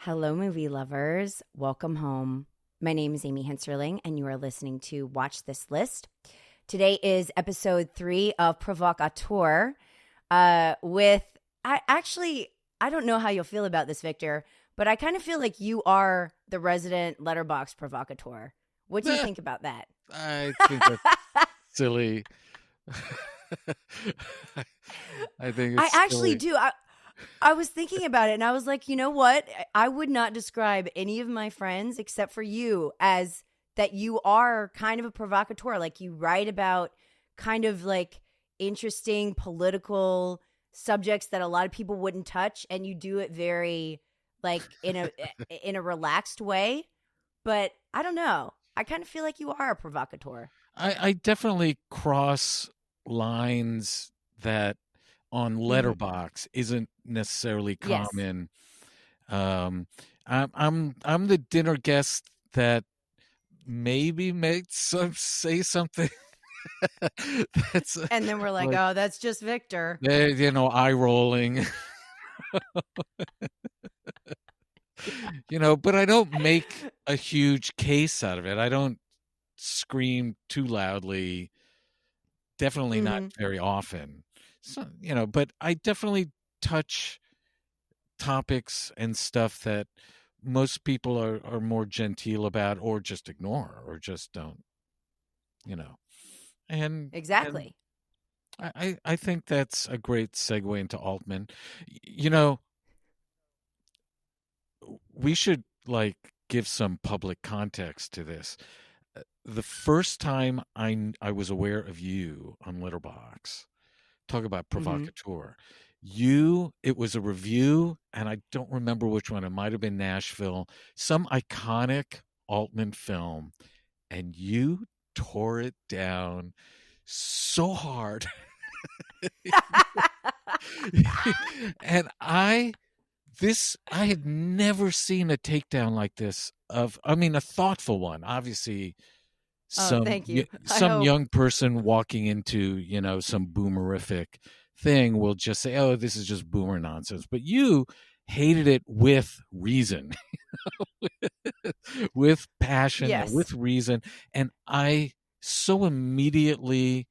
Hello, movie lovers. Welcome home. My name is Amy Henserling, and you are listening to Watch This List. Today is episode 3 of PROVOCAUTEUR. I don't know how you'll feel about this, Victor, but I kind of feel like you are the resident letterbox provocateur. What do you think about that? I think that's silly. I think I it's actually silly. do. I was thinking about it, and I was like, you know what? I would not describe any of my friends except for you as that you are kind of a provocateur. Like, you write about kind of like interesting political subjects that a lot of people wouldn't touch, and you do it very like in a relaxed way. But I don't know. I kind of feel like you are a provocateur. I definitely cross lines that on Hmm. Letterbox isn't necessarily Yes. common. I'm the dinner guest that maybe makes say something that's And then we're like, like oh, that's just Victor. eye rolling. But I don't make a huge case out of it. I don't scream too loudly, definitely not Hmm. very often. So, but I definitely touch topics and stuff that most people are more genteel about or just ignore or just don't, you know. And Exactly. I think that's a great segue into Altman. You know, we should like give some public context to this. The first time I was aware of you on Letterbox, talk about Hmm. provocateur. It was a review, and I don't remember which one. It might have been Nashville, some iconic Altman film, and you tore it down so hard. and I had never seen a takedown like this a thoughtful one. Obviously, Oh, thank you. I some hope. young person walking into, some boomerific thing will just say, "Oh, this is just boomer nonsense." But you hated it with reason, with passion and Yes. with reason, and I so immediately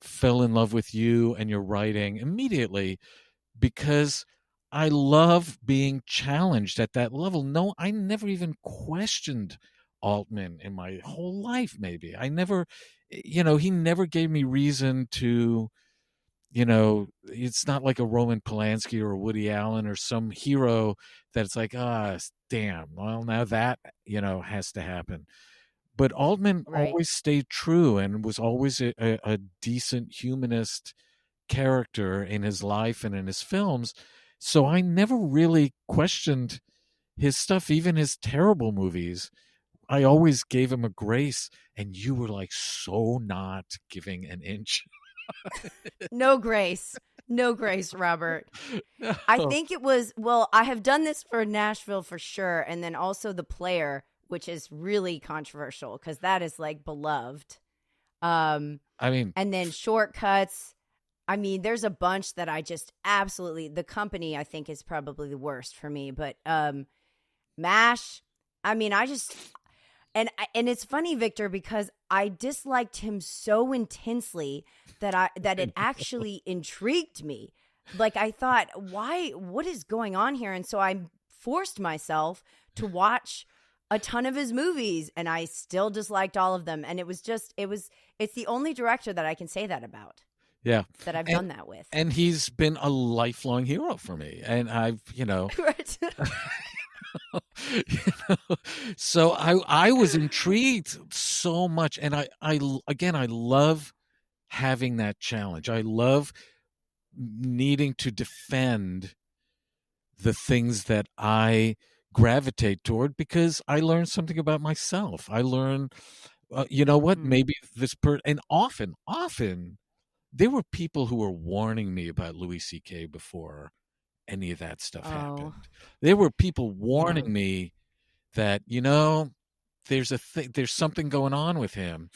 fell in love with you and your writing immediately because I love being challenged at that level. No, I never even questioned Altman in my whole life, maybe. I never, he never gave me reason to, it's not like a Roman Polanski or a Woody Allen or some hero that it's like, damn, well, now that, has to happen. But Altman Right. always stayed true and was always a decent humanist character in his life and in his films. So I never really questioned his stuff, even his terrible movies. I always gave him a grace, and you were like so not giving an inch. No grace. No grace, Robert. I No. think it was, well, I have done this for Nashville for sure. And then also The Player, which is really controversial because that is like beloved. Um, I mean, and then Shortcuts. I mean, there's a bunch that I just absolutely, The Company, I think, is probably the worst for me. But MASH, I mean, and it's funny, Victor, because I disliked him so intensely that I it actually intrigued me. Like, I thought, why? What is going on here? And so I forced myself to watch a ton of his movies, and I still disliked all of them. And it's the only director that I can say that about, yeah. that I've And done that with. and he's been a lifelong hero for me. And I've, Right. you know, so I was intrigued so much, and again, I love having that challenge. I love needing to defend the things that I gravitate toward because I learn something about myself. I learn, you know what? Hmm. Maybe and often there were people who were warning me about Louis C.K. before any of that stuff Oh, happened. There were people yeah. warning me that there's something going on with him,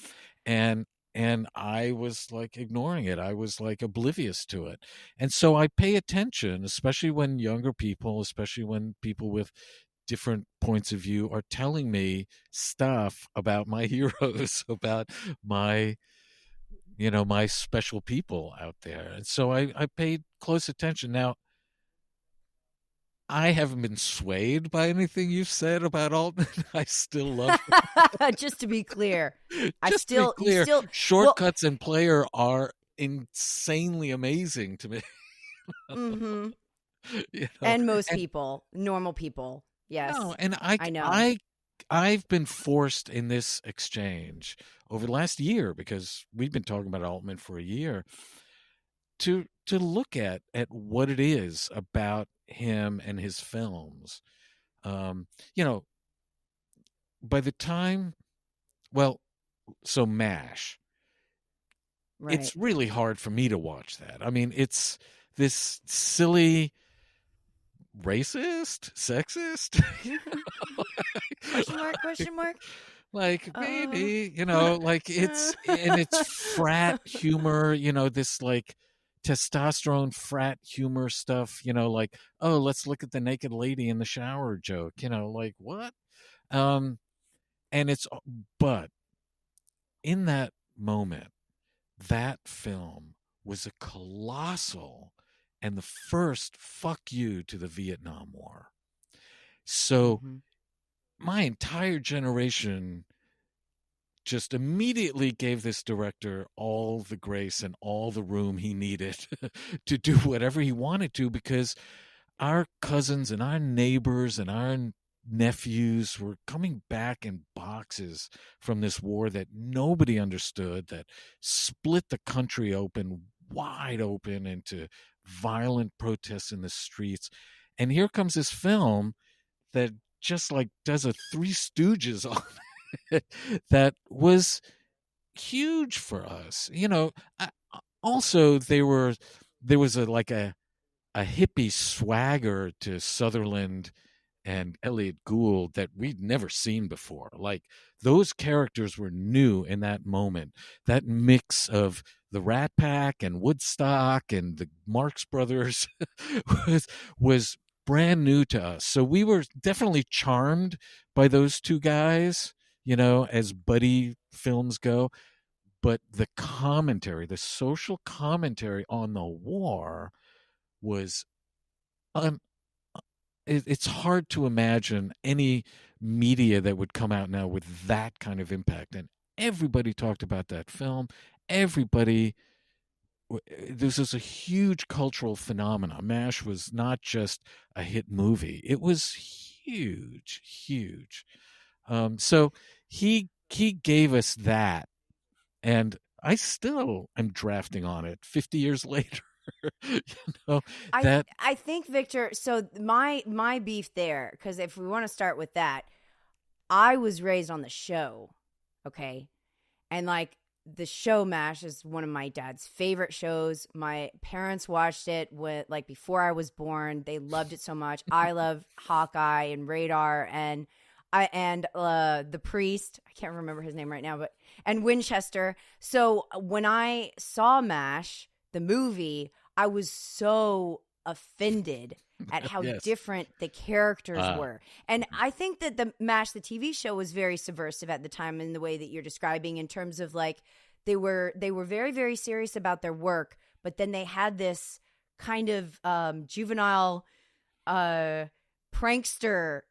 and and I was like ignoring it. I was like oblivious to it. And so I pay attention, especially when younger people, especially when people with different points of view are telling me stuff about my heroes, about my, my special people out there. And so I paid close attention. Now, I haven't been swayed by anything you've said about Altman. I still love Just to be clear, Just to be you clear, still, well, Shortcuts and Player are insanely amazing to me. mm-hmm. you know, And most and people, normal people. no, Yes, and I, I know. I, I've been forced in this exchange over the last year because we've been talking about Altman for a year to look at what it is about him and his films. Um, you know, by the time, well, so MASH, Right. it's really hard for me to watch that. I mean, it's this silly racist, sexist. Question mark, question mark. Like Uh, maybe, like it's frat humor, this like testosterone frat humor stuff, like, oh, let's look at the naked lady in the shower joke, like what? Um and it's but in that moment, that film was a colossal and the first fuck you to the Vietnam War. So mhm. my entire generation just immediately gave this director all the grace and all the room he needed to do whatever he wanted to, because our cousins and our neighbors and our nephews were coming back in boxes from this war that nobody understood, that split the country open, wide open, into violent protests in the streets. And here comes this film that just like does a Three Stooges on it that was huge for us. Also there was a hippie swagger to Sutherland and Elliot Gould that we'd never seen before. Like those characters were new in that moment. That mix of the Rat Pack and Woodstock and the Marx Brothers was brand new to us. So we were definitely charmed by those two guys, as buddy films go. But the commentary, the social commentary on the war was un- it's hard to imagine any media that would come out now with that kind of impact. And everybody talked about that film. Everybody, this is a huge cultural phenomenon. MASH was not just a hit movie; it was huge, huge. So he gave us that, and I still am drafting on it 50 years later. you know that I think Victor. So my beef there, because if we want to start with that, I was raised on the show, okay, and like the show MASH is one of my dad's favorite shows. My parents watched it with like before I was born. They loved it so much. I love Hawkeye and Radar and the priest. I can't remember his name right now, but and Winchester. So when I saw MASH, the movie, I was so offended at how yes, different the characters uh, were. And I think that the MASH, the TV show, was very subversive at the time in the way that you're describing, in terms of like they were very, very serious about their work, but then they had this kind of juvenile prankster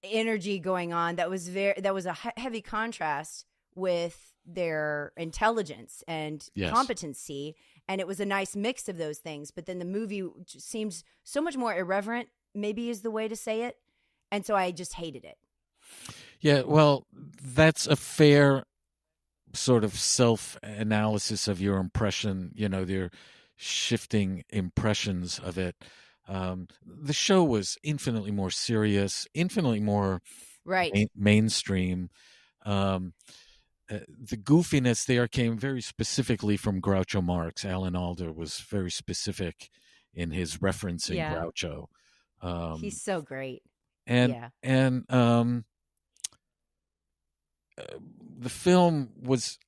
energy going on that was a heavy contrast with their intelligence and yes. competency, and it was a nice mix of those things. But then the movie just seems so much more irreverent, maybe is the way to say it, and so I just hated it. Yeah, well, that's a fair sort of self-analysis of your impression, their shifting impressions of it. The show was infinitely more serious, infinitely more Right. mainstream. Um, the goofiness there came very specifically from Groucho Marx. Alan Alda was very specific in his referencing Yeah. Groucho. He's Um, so great. and Yeah. and the film was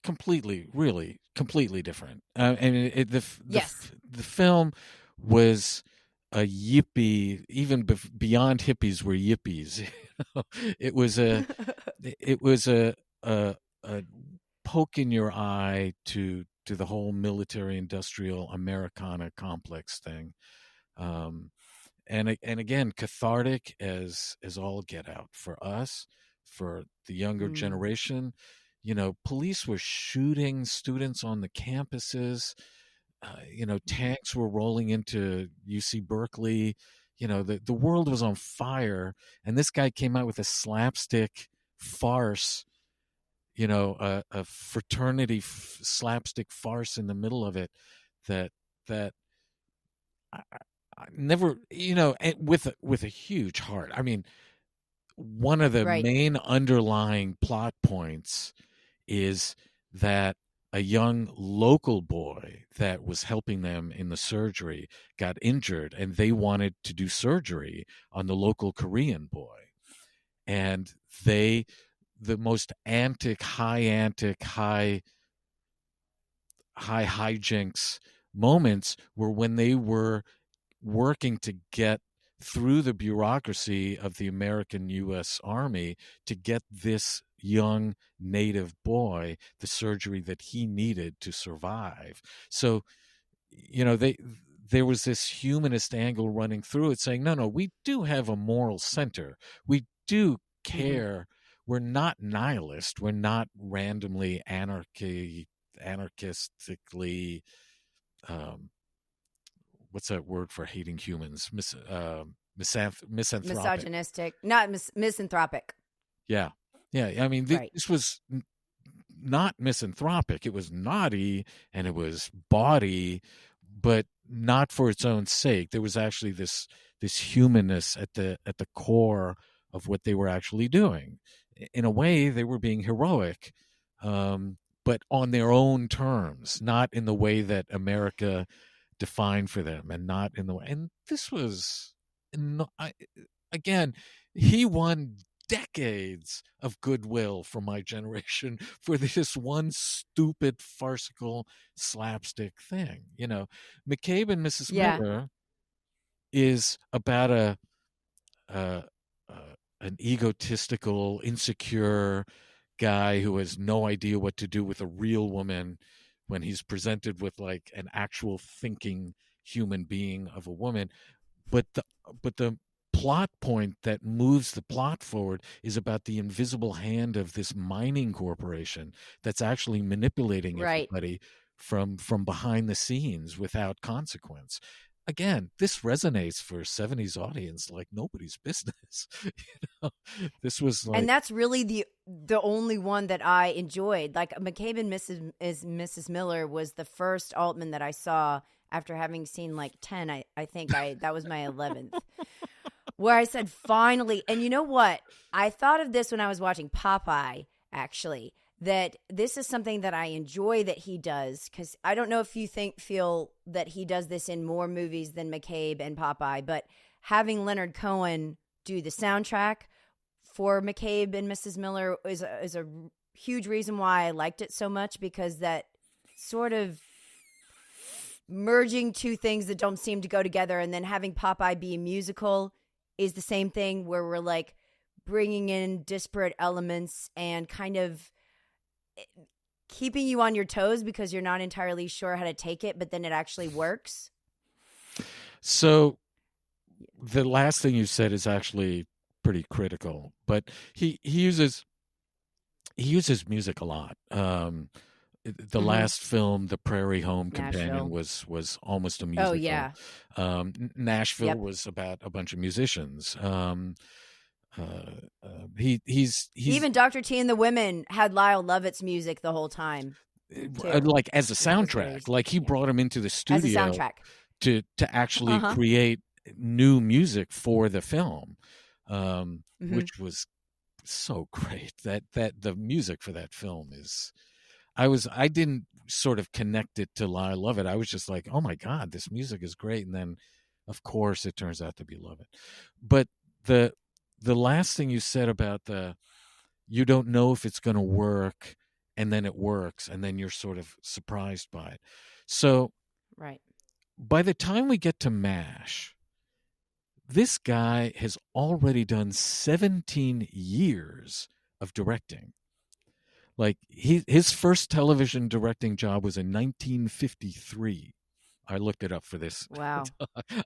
completely, really, completely different. And Yes. the film was a yippee, even beyond hippies were yippies. It was a a poke in your eye to the whole military industrial Americana complex thing. Um, and again, cathartic as all get out for us, for the younger Mm. generation. You know, police were shooting students on the campuses. Tanks were rolling into UC Berkeley. The world was on fire, and this guy came out with a slapstick farce. A fraternity slapstick farce in the middle of it that that I, I never, with a huge heart. I mean, one of the Right. main underlying plot points is that a young local boy that was helping them in the surgery got injured, and they wanted to do surgery on the local Korean boy. And the most antic, high hijinks moments were when they were working to get through the bureaucracy of the American U.S. Army to get this young native boy the surgery that he needed to survive. So, there was this humanist angle running through it, saying, no, we do have a moral center. We do Hmm. care. We're not nihilist. We're not randomly anarchistically, um, what's that word for hating humans? Misanthropic. Misogynistic, not misanthropic. Yeah, yeah. I mean, Right. this was not misanthropic. It was naughty and it was bawdy, but not for its own sake. There was actually this humanness at the core of what they were actually doing. In a way, they were being heroic, but on their own terms, not in the way that America defined for them, and not in the way. And this was, no, again, he won decades of goodwill from my generation for this one stupid farcical slapstick thing. McCabe and Mrs. Yeah. Miller is about a, a an egotistical, insecure guy who has no idea what to do with a real woman when he's presented with like an actual thinking human being of a woman. But the plot point that moves the plot forward is about the invisible hand of this mining corporation that's actually manipulating Right. everybody from behind the scenes without consequence. Again, this resonates for a 70s audience like nobody's business. This was And like, that's really the only one that I enjoyed. Like McCabe and Mrs. Miller was the first Altman that I saw after having seen like 10. I think that was my 11th. Where I said finally, and you know what? I thought of this when I was watching Popeye, actually, that this is something that I enjoy that he does, because I don't know if you feel that he does this in more movies than McCabe and Popeye, but having Leonard Cohen do the soundtrack for McCabe and Mrs. Miller is a huge reason why I liked it so much, because that sort of merging two things that don't seem to go together, and then having Popeye be a musical is the same thing, where we're like bringing in disparate elements and kind of keeping you on your toes because you're not entirely sure how to take it, but then it actually works. so the last thing you said is actually pretty critical, but he uses music a lot. The Mm-hmm. last film, The Prairie Home Companion, Nashville. was almost a Oh, musical. yeah. Nashville Yep. was about a bunch of musicians. He's Even Dr. T and the Women had Lyle Lovett's music the whole time, too, like as a which was very, soundtrack. Like he yeah, brought him into the as a studio soundtrack. to actually Uh-huh. create new music for the film, Mm-hmm. which was so great. That the music for that film is, I didn't sort of connect it to I Love It. I was just like, oh my God, this music is great. And then of course it turns out to be Love It. But the last thing you said about you don't know if it's going to work, and then it works, and then you're sort of surprised by it. So Right. by the time we get to MASH, this guy has already done 17 years of directing. Like his first television directing job was in 1953. I looked it up for this. Wow.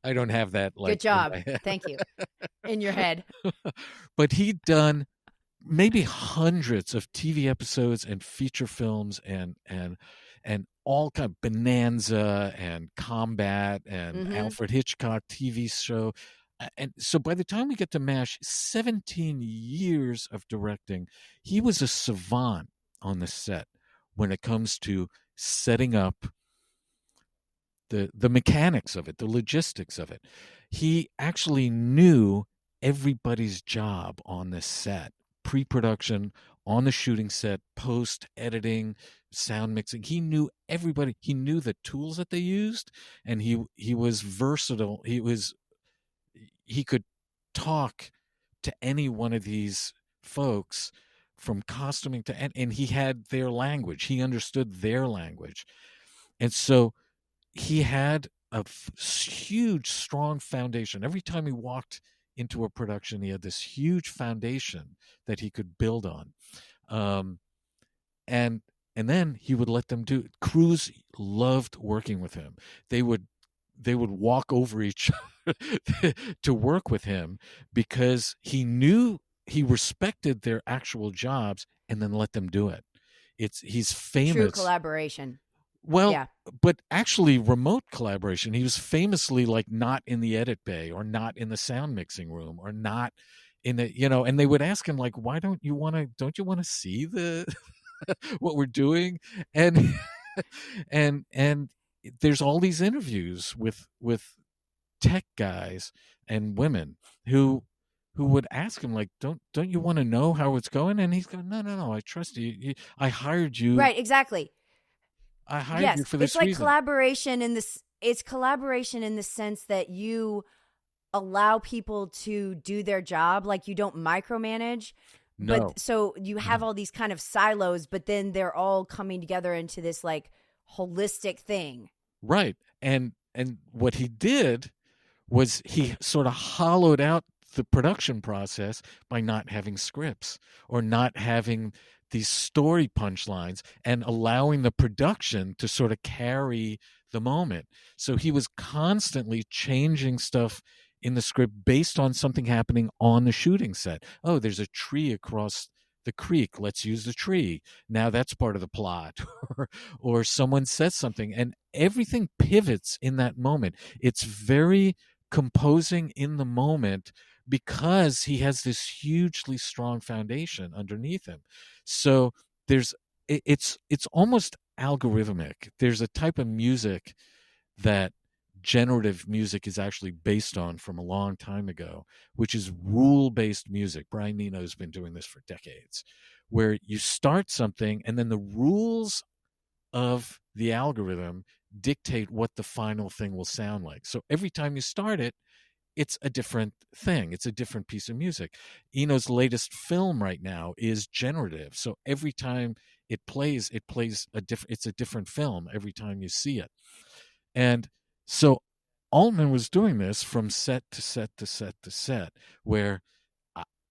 I don't have that Good like in job. my head. Thank you. In your head. But he'd done maybe hundreds of TV episodes and feature films and all kind of Bonanza and Combat and Mm-hmm. Alfred Hitchcock TV show. And so by the time we get to MASH, 17 years of directing, he was a savant on the set when it comes to setting up the mechanics of it, the logistics of it. He actually knew everybody's job on this set, pre-production, on the shooting set, post editing, sound mixing. He knew everybody. He knew the tools that they used, and he was versatile. He could talk to any one of these folks, from costuming to, and he had their language. He understood their language. And so he had a huge, strong foundation. Every time he walked into a production, he had this huge foundation that he could build on. And then he would let them do it. Crews loved working with him. They would walk over each other to work with him, because he respected their actual jobs and then let them do it. He's famous. True collaboration. Well, Yeah. but actually remote collaboration. He was famously like not in the edit bay, or not in the sound mixing room, or not in the, and they would ask him like, why don't you want to see the what we're doing? And and there's all these interviews with tech guys and women who would ask him like, don't you want to know how it's going? And he's going, no, I trust you. I hired you. Right, exactly. I hired you for this it's like reason. collaboration in this. It's collaboration in the sense that you allow people to do their job. Like, you don't micromanage. No. But so you have all these kind of silos, but then they're all coming together into this like holistic thing. Right. And what he did was he sort of hollowed out the production process by not having scripts, or not having these story punchlines, and allowing the production to sort of carry the moment. So he was constantly changing stuff in the script based on something happening on the shooting set. Oh, there's a tree across the creek. Let's use the tree. Now that's part of the plot. Or someone says something, and everything pivots in that moment. It's very composing in the moment, because he has this hugely strong foundation underneath him. So it's almost algorithmic. There's a type of music that generative music is actually based on from a long time ago, which is rule-based music. Brian Eno has been doing this for decades, where you start something and then the rules of the algorithm dictate what the final thing will sound like. So every time you start it, it's a different thing. It's a different piece of music. Eno's latest film right now is generative. So every time it plays it's a different film every time you see it. And so Altman was doing this from set to set to set to set, where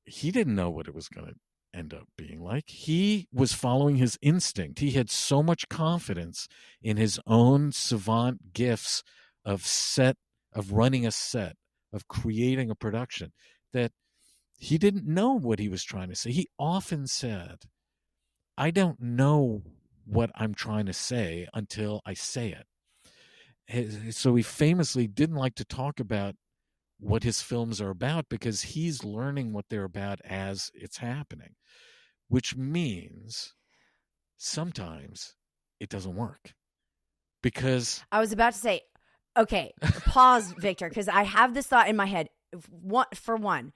he didn't know what it was going to end up being like. He was following his instinct. He had so much confidence in his own savant gifts of running a set, of creating a production, that he didn't know what he was trying to say. He often said, I don't know what I'm trying to say until I say it. So he famously didn't like to talk about what his films are about, because he's learning what they're about as it's happening, which means sometimes it doesn't work. Because I was about to say, okay, pause, Victor, because I have this thought in my head. For one,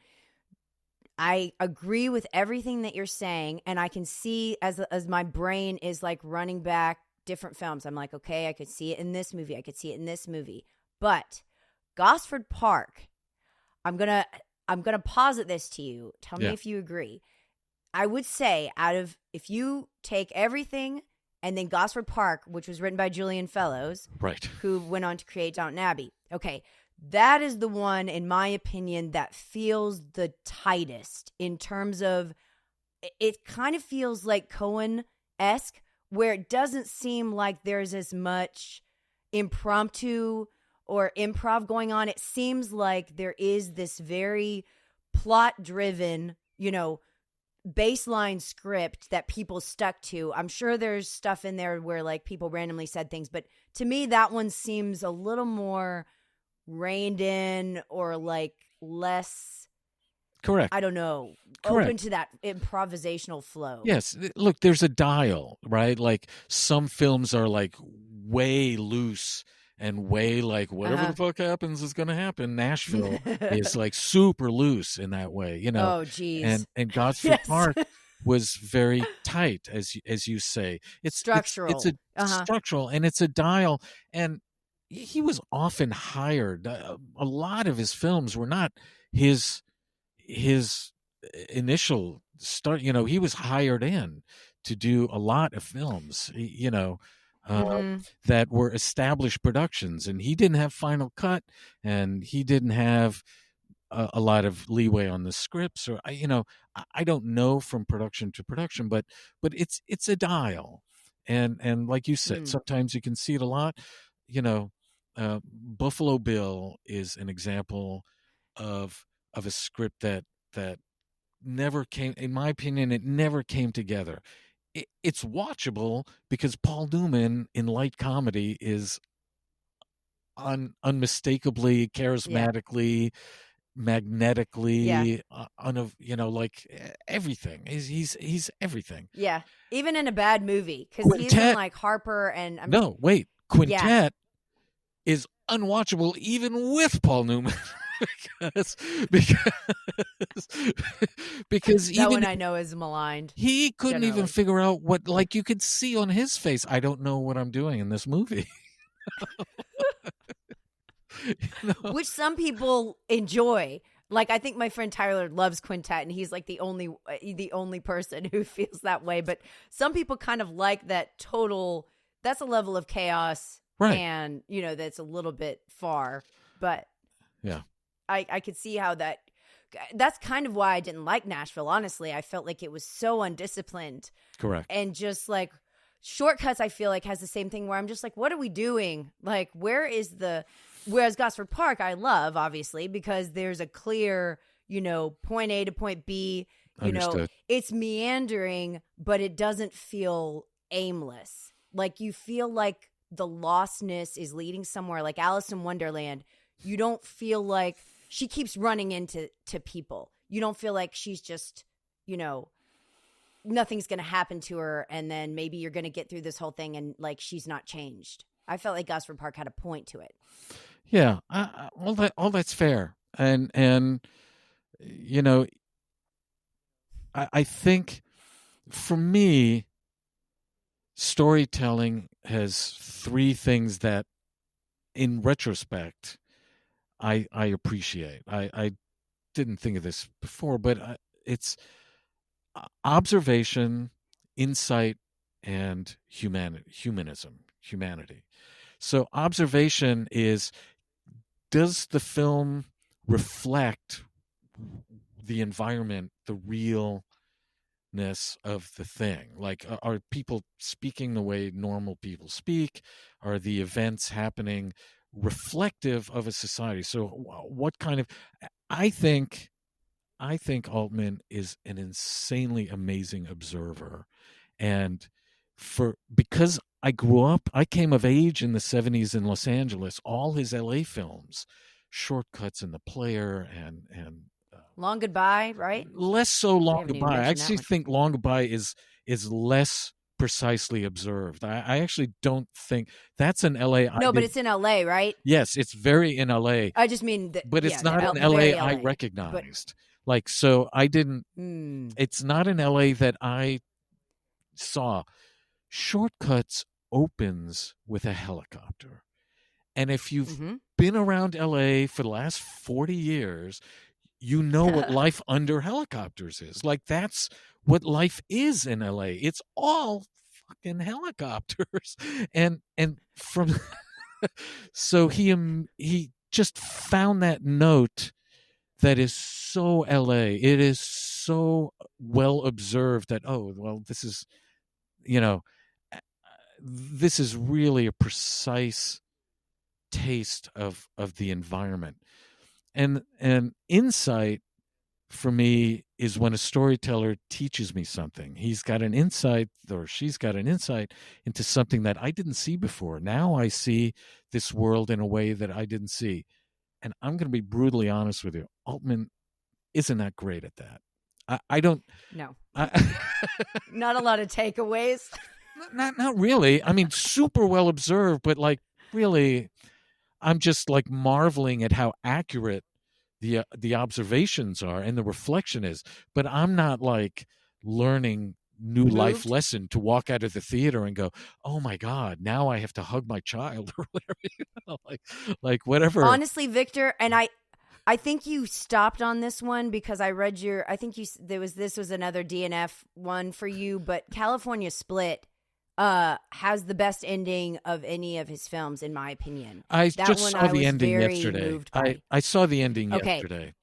I agree with everything that you're saying, and I can see as my brain is like running back different films. I'm like, okay, I could see it in this movie. I could see it in this movie. But Gosford Park, I'm gonna posit this to you. Tell me if you agree. I would say if you take everything and then Gosford Park, which was written by Julian Fellows, Right. who went on to create Downton Abbey. Okay, that is the one, in my opinion, that feels the tightest in terms of it kind of feels like Coen-esque, where it doesn't seem like there's as much impromptu or improv going on. It seems like there is this very plot-driven, baseline script that people stuck to. I'm sure there's stuff in there where like people randomly said things, but to me that one seems a little more reined in or like less, Correct. I don't know, Correct. open to that improvisational flow. Yes. Look, there's a dial, right? Like some films are like way loose and way like whatever the fuck happens is going to happen. Nashville is like super loose in that way, Oh, geez. And Gosford Yes. Park was very tight, as you say. It's Structural. It's a structural, and it's a dial. And he was often hired. A lot of his films were not his initial start. He was hired in to do a lot of films. That were established productions, and he didn't have final cut, and he didn't have a lot of leeway on the scripts, or I don't know from production to production, but it's a dial, and like you said, sometimes you can see it a lot. Buffalo Bill is an example of a script that never came, in my opinion, it never came together. It's watchable because Paul Newman in light comedy is unmistakably, charismatically, magnetically, like everything. He's everything. Yeah, even in a bad movie, because he's in like Harper and Quintet is unwatchable even with Paul Newman. because that even one I know is maligned. He couldn't even figure out what, like you could see on his face, I don't know what I'm doing in this movie. Which some people enjoy. Like I think my friend Tyler loves Quintet, and he's like the only person who feels that way. But some people kind of like that total. That's a level of chaos, right? And that's a little bit far, but yeah. I could see how that's kind of why I didn't like Nashville, honestly. I felt like it was so undisciplined. Correct. And just like Shortcuts, I feel like has the same thing where I'm just like, what are we doing? Like, whereas Gosford Park, I love, obviously, because there's a clear, point A to point B. Understood. It's meandering, but it doesn't feel aimless. Like you feel like the lostness is leading somewhere. Like Alice in Wonderland, you don't feel like she keeps running into people. You don't feel like she's just, nothing's going to happen to her, and then maybe you're going to get through this whole thing and like she's not changed. I felt like Gosford Park had a point to it. Yeah, all that's fair, and I think for me, storytelling has three things that, in retrospect, I appreciate. I didn't think of this before, but it's observation, insight, and humanism, humanity. So observation is, does the film reflect the environment, the realness of the thing? Like, are people speaking the way normal people speak? Are the events happening reflective of a society? So what kind of, I think Altman is an insanely amazing observer. And because I came of age in the 70s in Los Angeles, all his LA films, Shortcuts and The Player and Long Goodbye, right? Less so Long Goodbye. I actually think Long Goodbye is less precisely observed. I actually don't think that's an LA. But it's in LA, right? Yes, it's very in LA. I just mean but it's not an LA I recognized. So I didn't. It's not an LA that I saw. Shortcuts opens with a helicopter, and if you've been around LA for the last 40 years, what life under helicopters is like. That's what life is in LA. It's all fucking helicopters. And from so he just found that note that is so LA. It is so well observed that, oh, well, this is, you know, this is really a precise taste of the environment. And insight for me is when a storyteller teaches me something. He's got an insight, or she's got an insight into something that I didn't see before. Now I see this world in a way that I didn't see. And I'm going to be brutally honest with you. Altman isn't that great at that. I don't. No. I, Not a lot of takeaways. not really. I mean, super well observed, but like really, I'm just like marveling at how accurate the observations are and the reflection is. But I'm not like learning new life lesson to walk out of the theater and go, oh my God, now I have to hug my child or whatever, like whatever. Honestly, Victor, and I think you stopped on this one because I read I think this was another DNF one for you, but California Split has the best ending of any of his films, in my opinion. I just saw the ending yesterday. I saw the ending yesterday.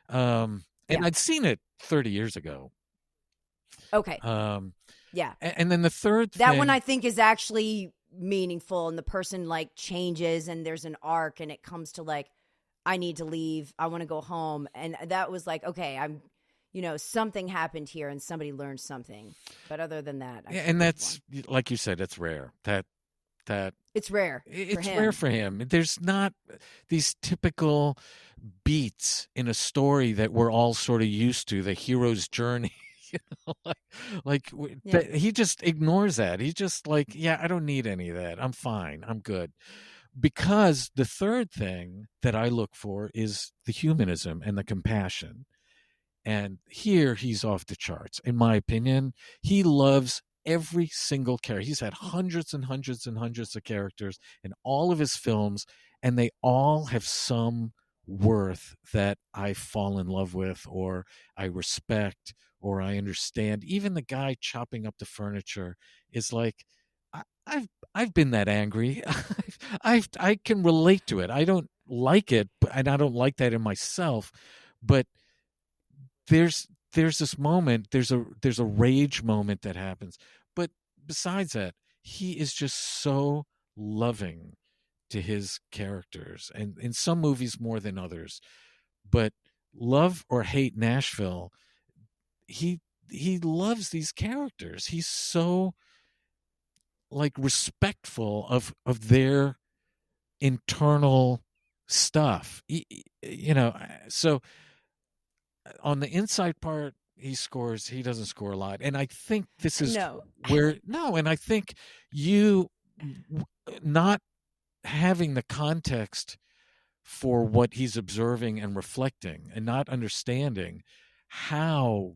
And I'd seen it 30 years ago. Okay. Yeah. And then the third that thing, one I think is actually meaningful, and the person like changes and there's an arc and it comes to like, I need to leave. I want to go home. And that was like, okay, something happened here and somebody learned something. But other than that, and that's like you said, it's rare. That it's rare. It's rare for him. There's not these typical beats in a story that we're all sort of used to, the hero's journey. He just ignores that. He's just like, yeah, I don't need any of that. I'm fine. I'm good. Because the third thing that I look for is the humanism and the compassion. And here he's off the charts. In my opinion, he loves every single character. He's had hundreds and hundreds and hundreds of characters in all of his films, and they all have some worth that I fall in love with, or I respect, or I understand. Even the guy chopping up the furniture is like, I've been that angry. I can relate to it. I don't like it, and I don't like that in myself. But there's this moment. There's a rage moment that happens. But besides that, he is just so loving to his characters, and in some movies more than others. But love or hate Nashville, he loves these characters. He's so like respectful of their internal stuff, so on the inside part he doesn't score a lot, and I think this is and I think you not having the context for what he's observing and reflecting, and not understanding how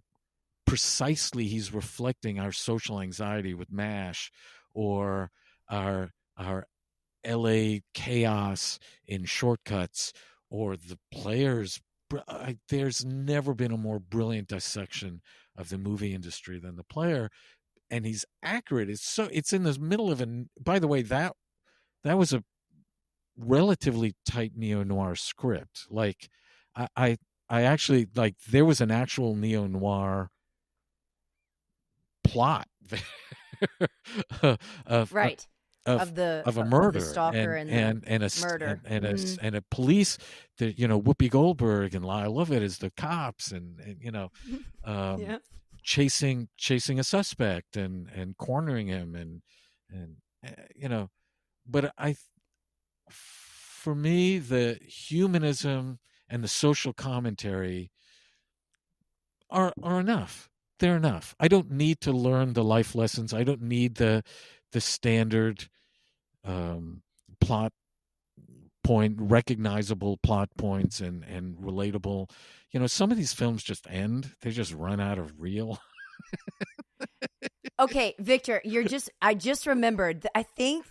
precisely he's reflecting our social anxiety with MASH, or our LA chaos in Shortcuts, or the players. There's never been a more brilliant dissection of the movie industry than The Player, and he's accurate. It's in the middle of by the way, that was a relatively tight neo-noir script. Like I actually, like, there was an actual neo-noir plot of a murder, of the stalker and a murder, and a police, Whoopi Goldberg and Lyle Lovett as the cops, and chasing a suspect and cornering him, and but for me, the humanism and the social commentary are enough. They're enough. I don't need to learn the life lessons. I don't need the standard plot point, recognizable plot points, and relatable. Some of these films just end. They just run out of reel. Okay, Victor, I just remembered. I think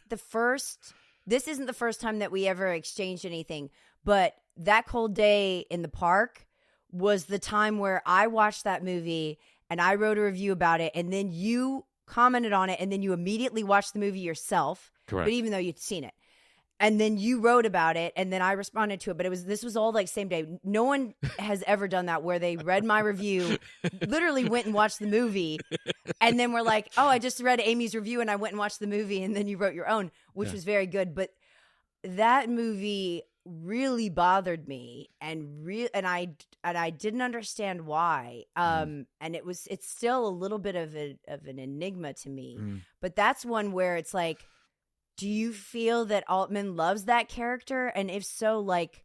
this isn't the first time that we ever exchanged anything, but That Cold Day in the Park was the time where I watched that movie and I wrote a review about it, and then you commented on it, and then you immediately watched the movie yourself. Correct. But even though you'd seen it. And then you wrote about it, and then I responded to it. But this was all like same day. No one has ever done that where they read my review, literally went and watched the movie, and then were like, "Oh, I just read Amy's review, and I went and watched the movie, and then you wrote your own," which was very good. But that movie really bothered me, and I didn't understand why. And it's still a little bit of an enigma to me. But that's one where it's like, do you feel that Altman loves that character? And if so, like,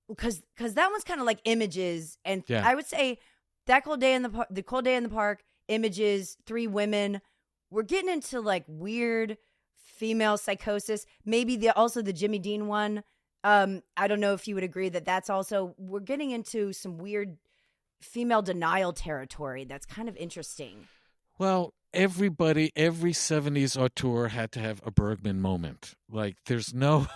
because that one's kind of like Images, and I would say That Cold Day in the Cold Day in the Park, Images, Three Women. We're getting into like weird female psychosis. Maybe also the Jimmy Dean one. I don't know if you would agree that that's also, we're getting into some weird female denial territory. That's kind of interesting. Well, every 70s auteur had to have a Bergman moment. Like, there's no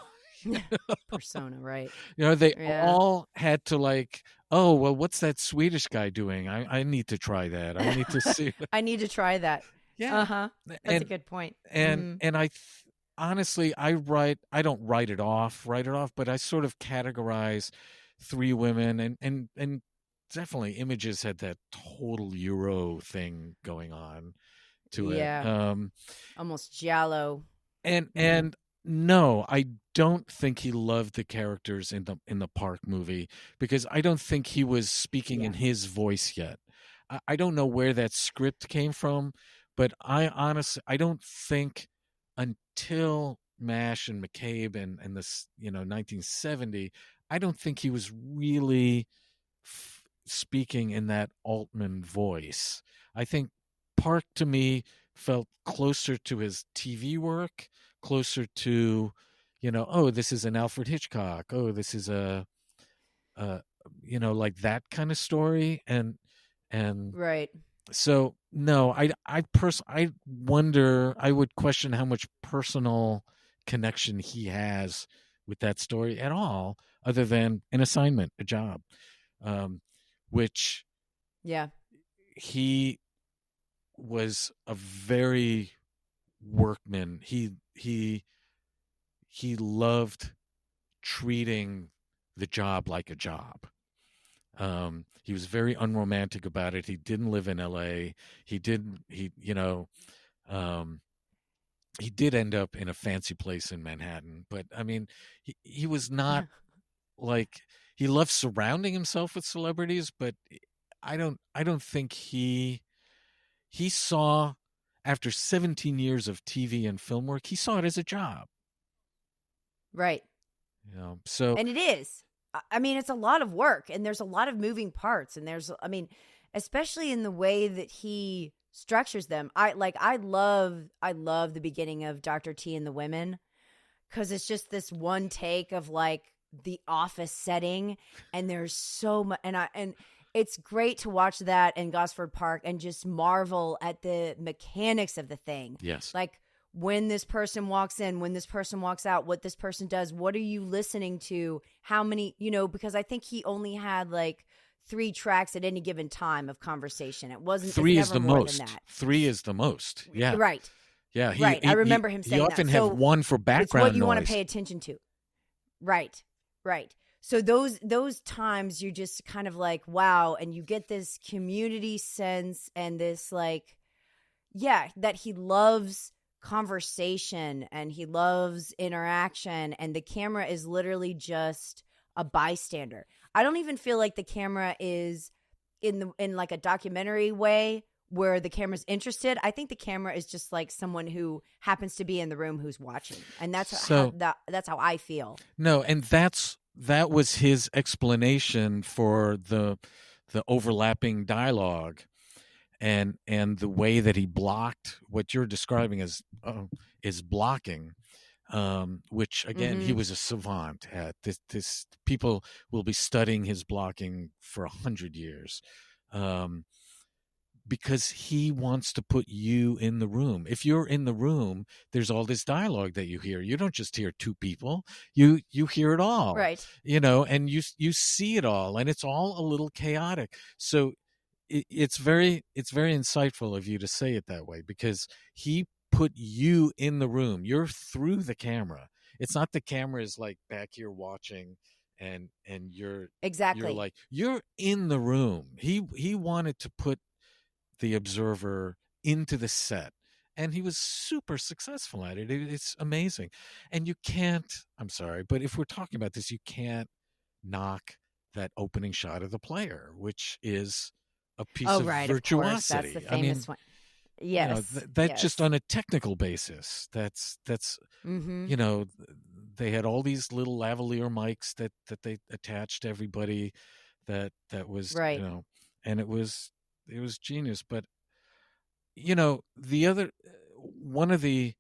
persona, right? They all had to like, oh, well, what's that Swedish guy doing? I need to try that. I need to see. I need to try that. Yeah. Uh-huh. That's a good point. And honestly, I don't write it off, but I sort of categorize Three Women and definitely Images had that total Euro thing going on to it. Almost giallo. And no, I don't think he loved the characters in the Park movie, because I don't think he was speaking in his voice yet. I don't know where that script came from, but I honestly, I don't think until MASH and McCabe and this 1970, I don't think he was really speaking in that Altman voice. I think Park to me felt closer to his TV work, closer to, oh, this is an Alfred Hitchcock. Oh, this is a like that kind of story. And right. So no, I wonder, I would question how much personal connection he has with that story at all, other than an assignment, a job, which he was a very workman. He loved treating the job like a job. He was very unromantic about it. He didn't live in LA. He did end up in a fancy place in Manhattan, but I mean, he was not like, he loved surrounding himself with celebrities, but I don't think he saw, after 17 years of TV and film work, he saw it as a job. Right. And it is. I mean, it's a lot of work, and there's a lot of moving parts, and especially in the way that he structures them. I love the beginning of Dr. T and the Women, because it's just this one take of like the office setting, and there's so much, and it's great to watch that in Gosford Park and just marvel at the mechanics of the thing. Yes. Like, when this person walks in, when this person walks out, what this person does, what are you listening to? How many, because I think he only had like 3 tracks at any given time of conversation. It wasn't 3 is the most. Than that. 3 is the most. Yeah. Right. Yeah. I remember him saying that. You often have one for background noise. It's what you want noise. to pay attention to. Right. So those times you're just kind of like, wow, and you get this community sense and this like, that he loves conversation and he loves interaction, and the camera is literally just a bystander. I don't even feel like the camera is in like a documentary way where the camera's interested. I think the camera is just like someone who happens to be in the room who's watching, and that's how I feel. No, and that was his explanation for the overlapping dialogue. And the way that he blocked what you're describing as is blocking, which again, he was a savant at this. People will be studying his blocking for 100 years, because he wants to put you in the room. If you're in the room, there's all this dialogue that you hear. You don't just hear 2 people. You hear it all, right? And you see it all, and it's all a little chaotic. So it's very insightful of you to say it that way, because he put you in the room. You're through the camera. It's not the camera is like back here watching, and you're Exactly. like, you're in the room. He wanted to put the observer into the set, and he was super successful at it. It's amazing. And you can't, I'm sorry, but if we're talking about this, you can't knock that opening shot of the player, which is a piece Oh, of right. Of course. That's the virtuosity. I mean, famous one. Yes. that's just Yes. on a technical basis. That's Mm-hmm. you know, they had all these little lavalier mics that they attached to everybody. That was, Right. and it was genius. But the other one of the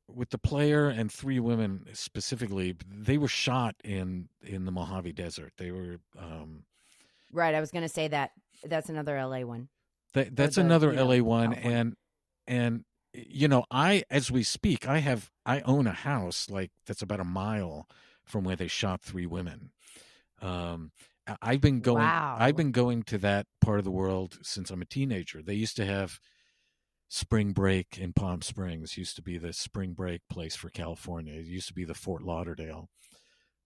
with the player and three women specifically, they were shot in the Mojave Desert. They were Right. I was going to say that. That's another LA one, or that's another LA one. California. And I, as we speak, I own a house like that's about a mile from where they shot three women. um I've Wow. been going to that part of the world since I'm a teenager. They used to have spring break in Palm Springs. Used to be the spring break place for California. It used to be the Fort Lauderdale.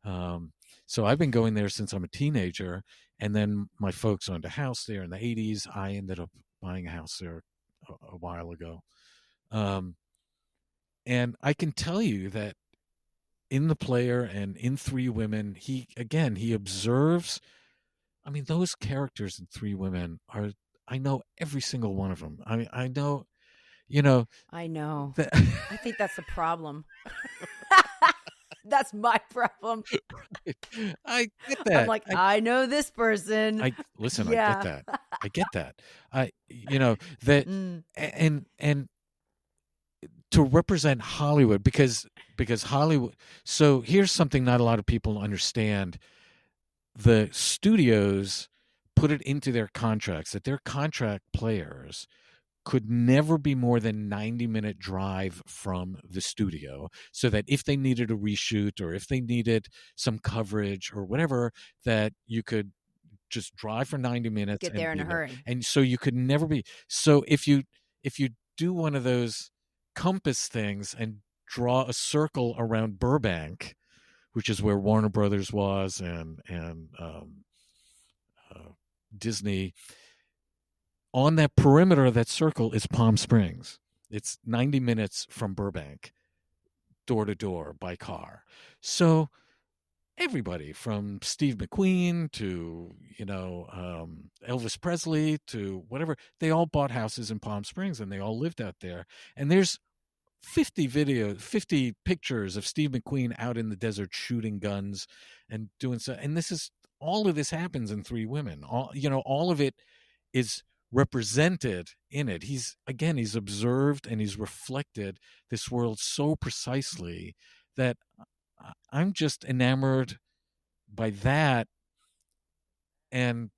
um so I've been going there since I'm a teenager, and then my folks owned a house there in the 80s. I ended up buying a house there a while ago. Um, and I can tell you that in the player and in Three Women, he observes. I mean, those characters in Three Women are. I know every single one of them. I know. You know I know. that. I think that's the problem. That's my problem. I get I'm that. like, I know this person. I listen. I get Yeah. that. I get that. That, Mm. and to represent Hollywood, because Hollywood. So here's something not a lot of people understand. The studios put it into their contracts that their contract players could never be more than 90-minute drive from the studio, so that if they needed a reshoot or if they needed some coverage or whatever, that you could just drive for 90 minutes Get and there in be a there. hurry. And so you could never be. So if you do one of those compass things and draw a circle around Burbank, which is where Warner Brothers was, and uh, Disney, on that perimeter of that circle is Palm Springs. It's 90 minutes from Burbank, door to door by car. So everybody from Steve McQueen to Elvis Presley to whatever, they all bought houses in Palm Springs and they all lived out there. And there's 50 pictures of Steve McQueen out in the desert shooting guns and doing so. And all of this happens in Three Women. All of it is represented in it. He's observed and he's reflected this world so precisely that I'm just enamored by that. And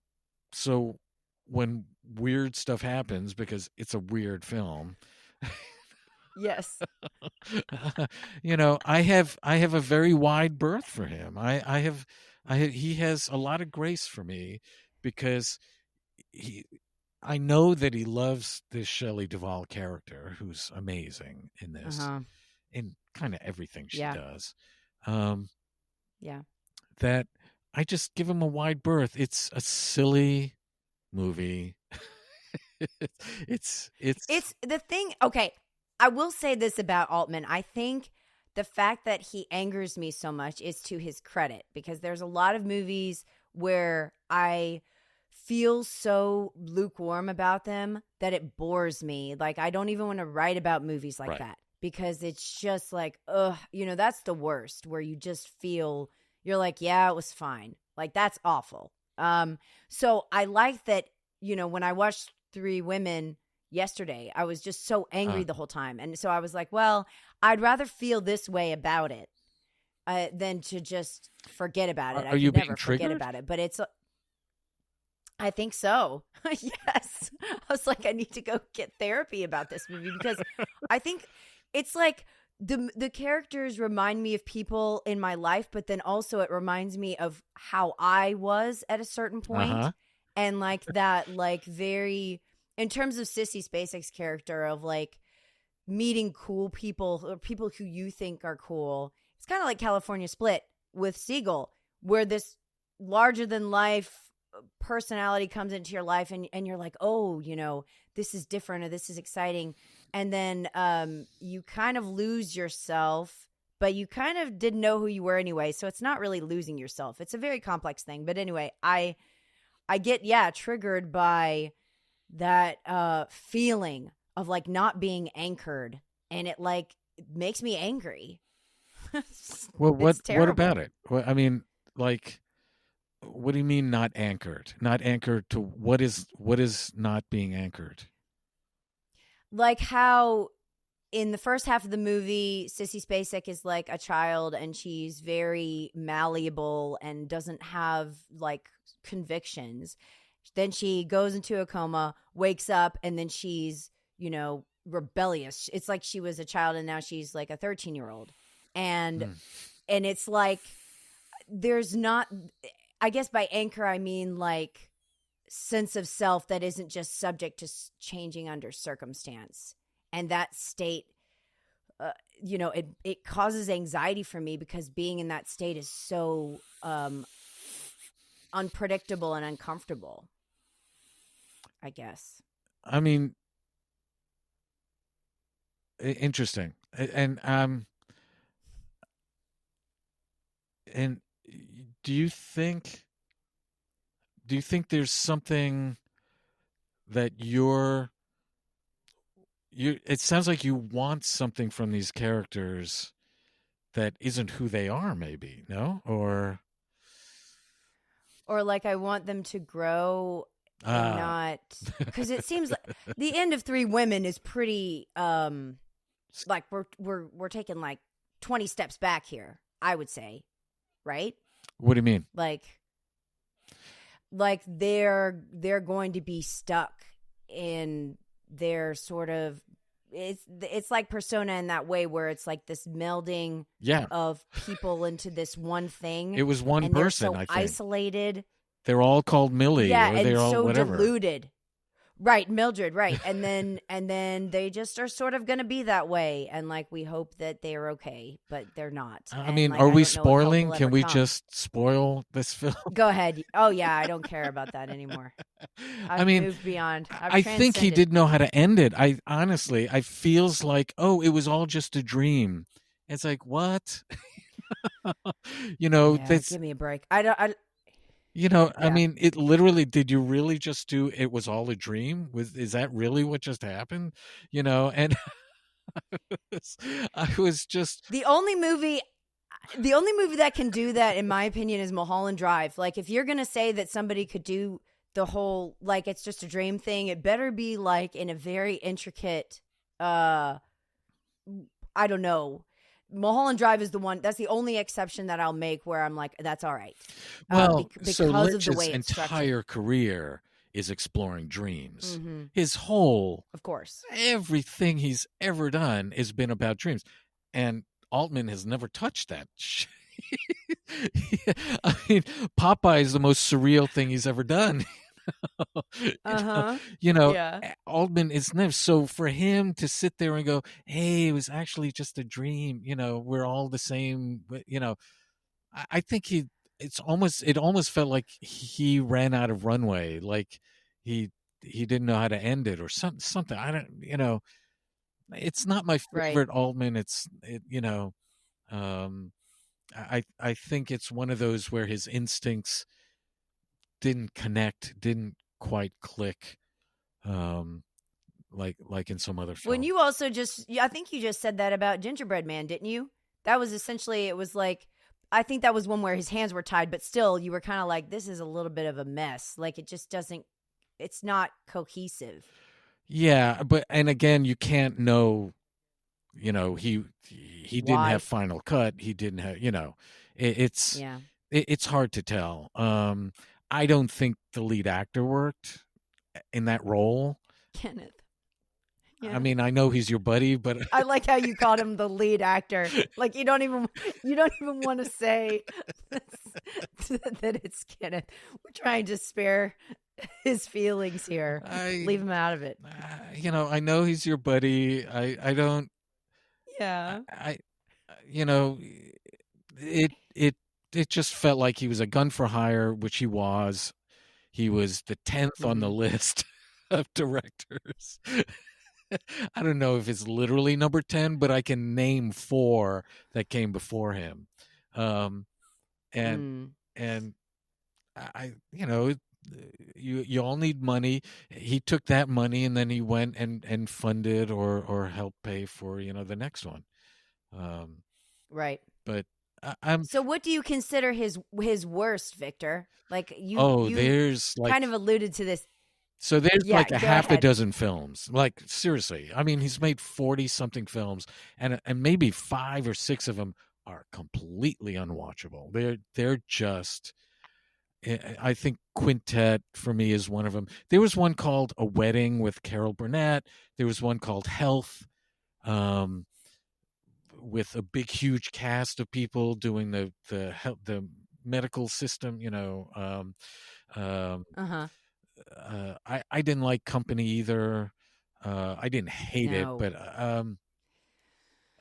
so when weird stuff happens, because it's a weird film, Yes. I have a very wide berth for him. He has a lot of grace for me, because he I know that he loves this Shelley Duvall character, who's amazing in this, Uh-huh. in kind of everything she Yeah. does. Um, Yeah. that I just give him a wide berth. It's a silly movie. It's It's the thing. Okay. I will say this about Altman. I think the fact that he angers me so much is to his credit, because there's a lot of movies where I feel so lukewarm about them that it bores me. Like, I don't even want to write about movies like right. that, because it's just like, ugh, that's the worst, where you just feel, you're like, yeah, it was fine. Like, that's awful. So I like that, when I watched Three Women yesterday, I was just so angry the whole time. And so I was like, well, I'd rather feel this way about it than to just forget about it. Are I you could being never forget triggered? about it. But I think so. Yes. I was like, I need to go get therapy about this movie, because I think it's like the characters remind me of people in my life, but then also it reminds me of how I was at a certain point. Uh-huh. and like that, like very in terms of Sissy Spacek's character of like meeting cool people or people who you think are cool. It's kind of like California Split with Siegel, where this larger than life personality comes into your life and you're like, oh, you know, this is different or this is exciting. And then you kind of lose yourself, but you kind of didn't know who you were anyway. So it's not really losing yourself. It's a very complex thing. But anyway, I get, triggered by that feeling of like not being anchored. And it like makes me angry. Well, It's what about terrible. it? Well, I mean, like, what do you mean not anchored? Not anchored to what is not being anchored? Like how in the first half of the movie, Sissy Spacek is like a child and she's very malleable and doesn't have like convictions. Then she goes into a coma, wakes up, and then she's, you know, rebellious. It's like she was a child and now she's like a 13-year-old. And Hmm. and it's like there's not, I guess by anchor I mean like sense of self that isn't just subject to changing under circumstance. And that state, you know, it causes anxiety for me because being in that state is so unpredictable and uncomfortable, I guess. I mean, interesting. And do you think there's something that you it sounds like you want something from these characters that isn't who they are, maybe, no? Or like I want them to grow and Ah. not, because it seems like the end of Three Women is pretty like we're taking like 20 steps back here, I would say, right? What do you mean? Like they're going to be stuck in their sort of, it's like Persona in that way where it's like this melding Yeah. of people into this one thing, It was one and they're person, so I think. isolated. They're all called Millie, Yeah, or they're and all so whatever. diluted. Right, Mildred, right. And then they just are sort of going to be that way, and like we hope that they're okay, but they're not. I And mean, like are I we don't know if help spoiling? will Can ever we come. just spoil this film? Go ahead. Oh yeah, I don't care about that anymore. I I've mean, moved beyond. I've I think he transcended. didn't know how to end it. I honestly, I feels like, oh, it was all just a dream. It's like, what? Yeah, that's, give me a break. I don't. I Yeah. mean, it literally, did you really just do, it was all a dream? Is that really what just happened? And I was just, The only movie that can do that, in my opinion, is Mulholland Drive. Like, if you're gonna say that somebody could do the whole like it's just a dream thing, it better be like in a very intricate. I don't know. Mulholland Drive is the one. That's the only exception that I'll make where I'm like, that's all right, well, so because of the Lynch's way it's structured. entire career is exploring dreams. Mm-hmm. His whole, Of course. everything he's ever done has been about dreams. And Altman has never touched that. I mean, Popeye is the most surreal thing he's ever done. Uh-huh. You know, Yeah. Altman is never, so for him to sit there and go, hey, it was actually just a dream, we're all the same, but I think it almost felt like he ran out of runway, like he didn't know how to end it or something. I don't, it's not my Right. favorite Altman. Um, I think it's one of those where his instincts didn't connect, didn't quite click, like in some other When films. you also I think you just said that about Gingerbread Man, didn't you? That was essentially, it was like, I think that was one where his hands were tied, but still you were kind of like, this is a little bit of a mess. Like it just doesn't, it's not cohesive. Yeah, but and again, you can't know. He didn't Why? have final cut. He didn't have. It's Yeah. it's hard to tell. I don't think the lead actor worked in that role. Kenneth. Yeah. I mean, I know he's your buddy, but I like how you called him the lead actor. Like you don't even want to say that it's Kenneth. We're trying to spare his feelings here. I, Leave him out of it. I know he's your buddy. I don't, Yeah. I you know, it it it just felt like he was a gun for hire, which he was. He was the 10th on the Mhm. list of directors. I don't know if it's literally number 10, but I can name 4 that came before him. Um, and Mm. and you all need money. He took that money and then he went and funded or helped pay for, the next one. Um, Right. but I'm So what do you consider his worst, Victor? Like oh, you there's kind like of alluded to this. so there's Yeah, like a go half a ahead. dozen films. Like seriously. I mean, he's made 40 something films and maybe 5 or 6 of them are completely unwatchable. They're just I think Quintet for me is one of them. There was one called A Wedding with Carol Burnett. There was one called Health, um, with a big, huge cast of people doing the medical system. Um, Uh-huh. I didn't like Company either. I didn't hate it, No. but uh,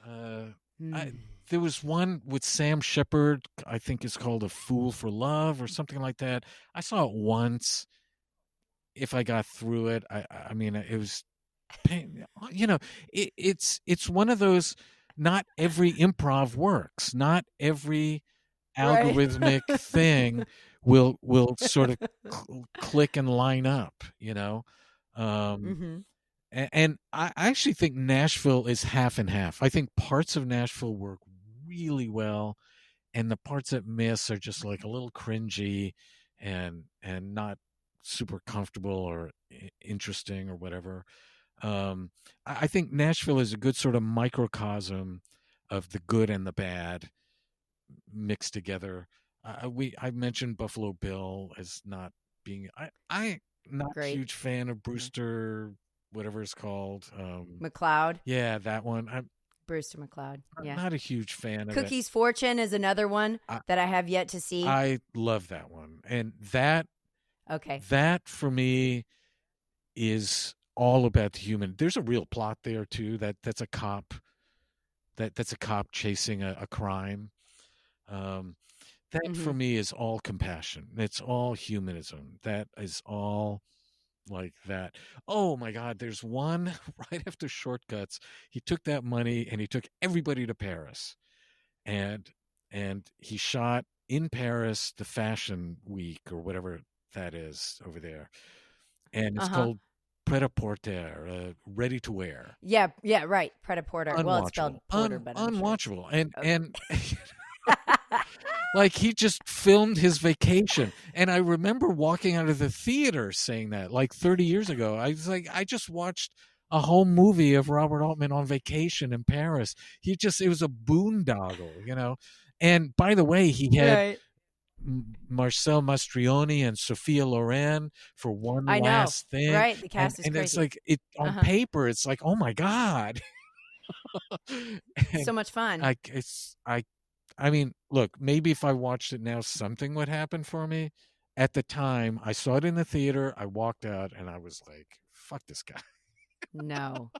I Hmm. there was one with Sam Shepard. I think it's called A Fool for Love or something like that. I saw it once. If I got through it, I mean, it was pain. It's one of those. Not every improv works. Not every Right. algorithmic thing will sort of click and line up. Um, Mhm. and I actually think Nashville is half and half. I think parts of Nashville work really well, and the parts that miss are just like a little cringy and not super comfortable or interesting or whatever. I think Nashville is a good sort of microcosm of the good and the bad mixed together. I mentioned Buffalo Bill as not being. I not a Great. huge fan of Yeah. Brewster, whatever it's called. McLeod. Yeah, that one. I'm Brewster McLeod. Yeah. not a huge fan of it. Cookie's Fortune is another one I, that I have yet to see. I love that one, and that Okay. that for me is all about the human. There's a real plot there too. That's a cop. That's a cop chasing a crime. Um, that for Mhm. me is all compassion. It's all humanism. That is all like that. Oh my God, there's one right after Shortcuts. He took that money and he took everybody to Paris, and he shot in Paris the Fashion Week or whatever that is over there, and it's Uh-huh. called Pret-a-Porter, ready to wear. Yeah, yeah, right. Pret-a-porter. Well, it's spelled Unwatchable, porter, but I'm sure it's unwatchable, and okay. like he just filmed his vacation. And I remember walking out of the theater saying that like 30 years ago. I was like, I just watched a whole movie of Robert Altman on vacation in Paris. It was a boondoggle. And by the way, he had Right. Marcel Mastrioni and Sophia Loren for one I know. last thing. Right? The And cast is and it's crazy. like it on Uh-huh. paper, it's like, oh my God. So And much fun. I mean, look, maybe if I watched it now, something would happen for me. At the time, I saw it in the theater. I walked out and I was like, fuck this guy. No.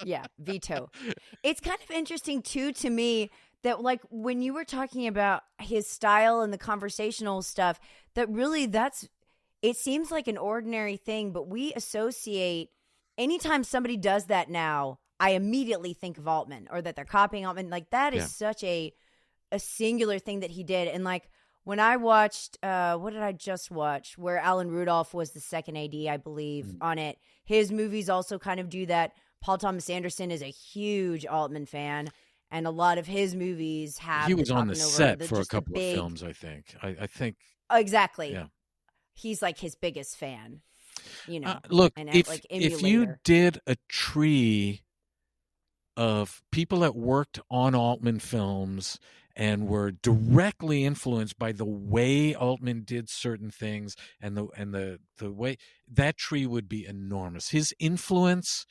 Yeah, veto. It's kind of interesting too to me that like when you were talking about his style and the conversational stuff, that really that's it seems like an ordinary thing, but we associate anytime somebody does that now, I immediately think of Altman or that they're copying Altman. Like that is Yeah. such a singular thing that he did. And like when I watched what did I just watch? Where Alan Rudolph was the second AD, I believe, Mm. on it. His movies also kind of do that. Paul Thomas Anderson is a huge Altman fan, and a lot of his movies He have the was on the talking over set the for a just the couple of big films, I think. I think, exactly. yeah. He's like his biggest fan, Look, and if like you emulator. did a tree of people that worked on Altman films and were directly influenced by the way Altman did certain things and the way that tree would be enormous. His influence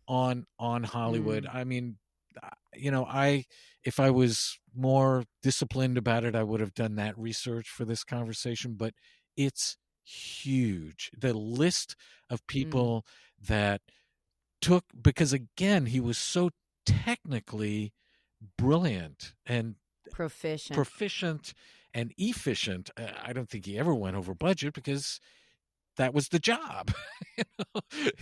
on Hollywood. Mm, I mean, I if I was more disciplined about it, I would have done that research for this conversation, but it's huge. The list of Mm. people that took, because again, he was so technically brilliant and Proficient. proficient and efficient. I don't think he ever went over budget because that was the job.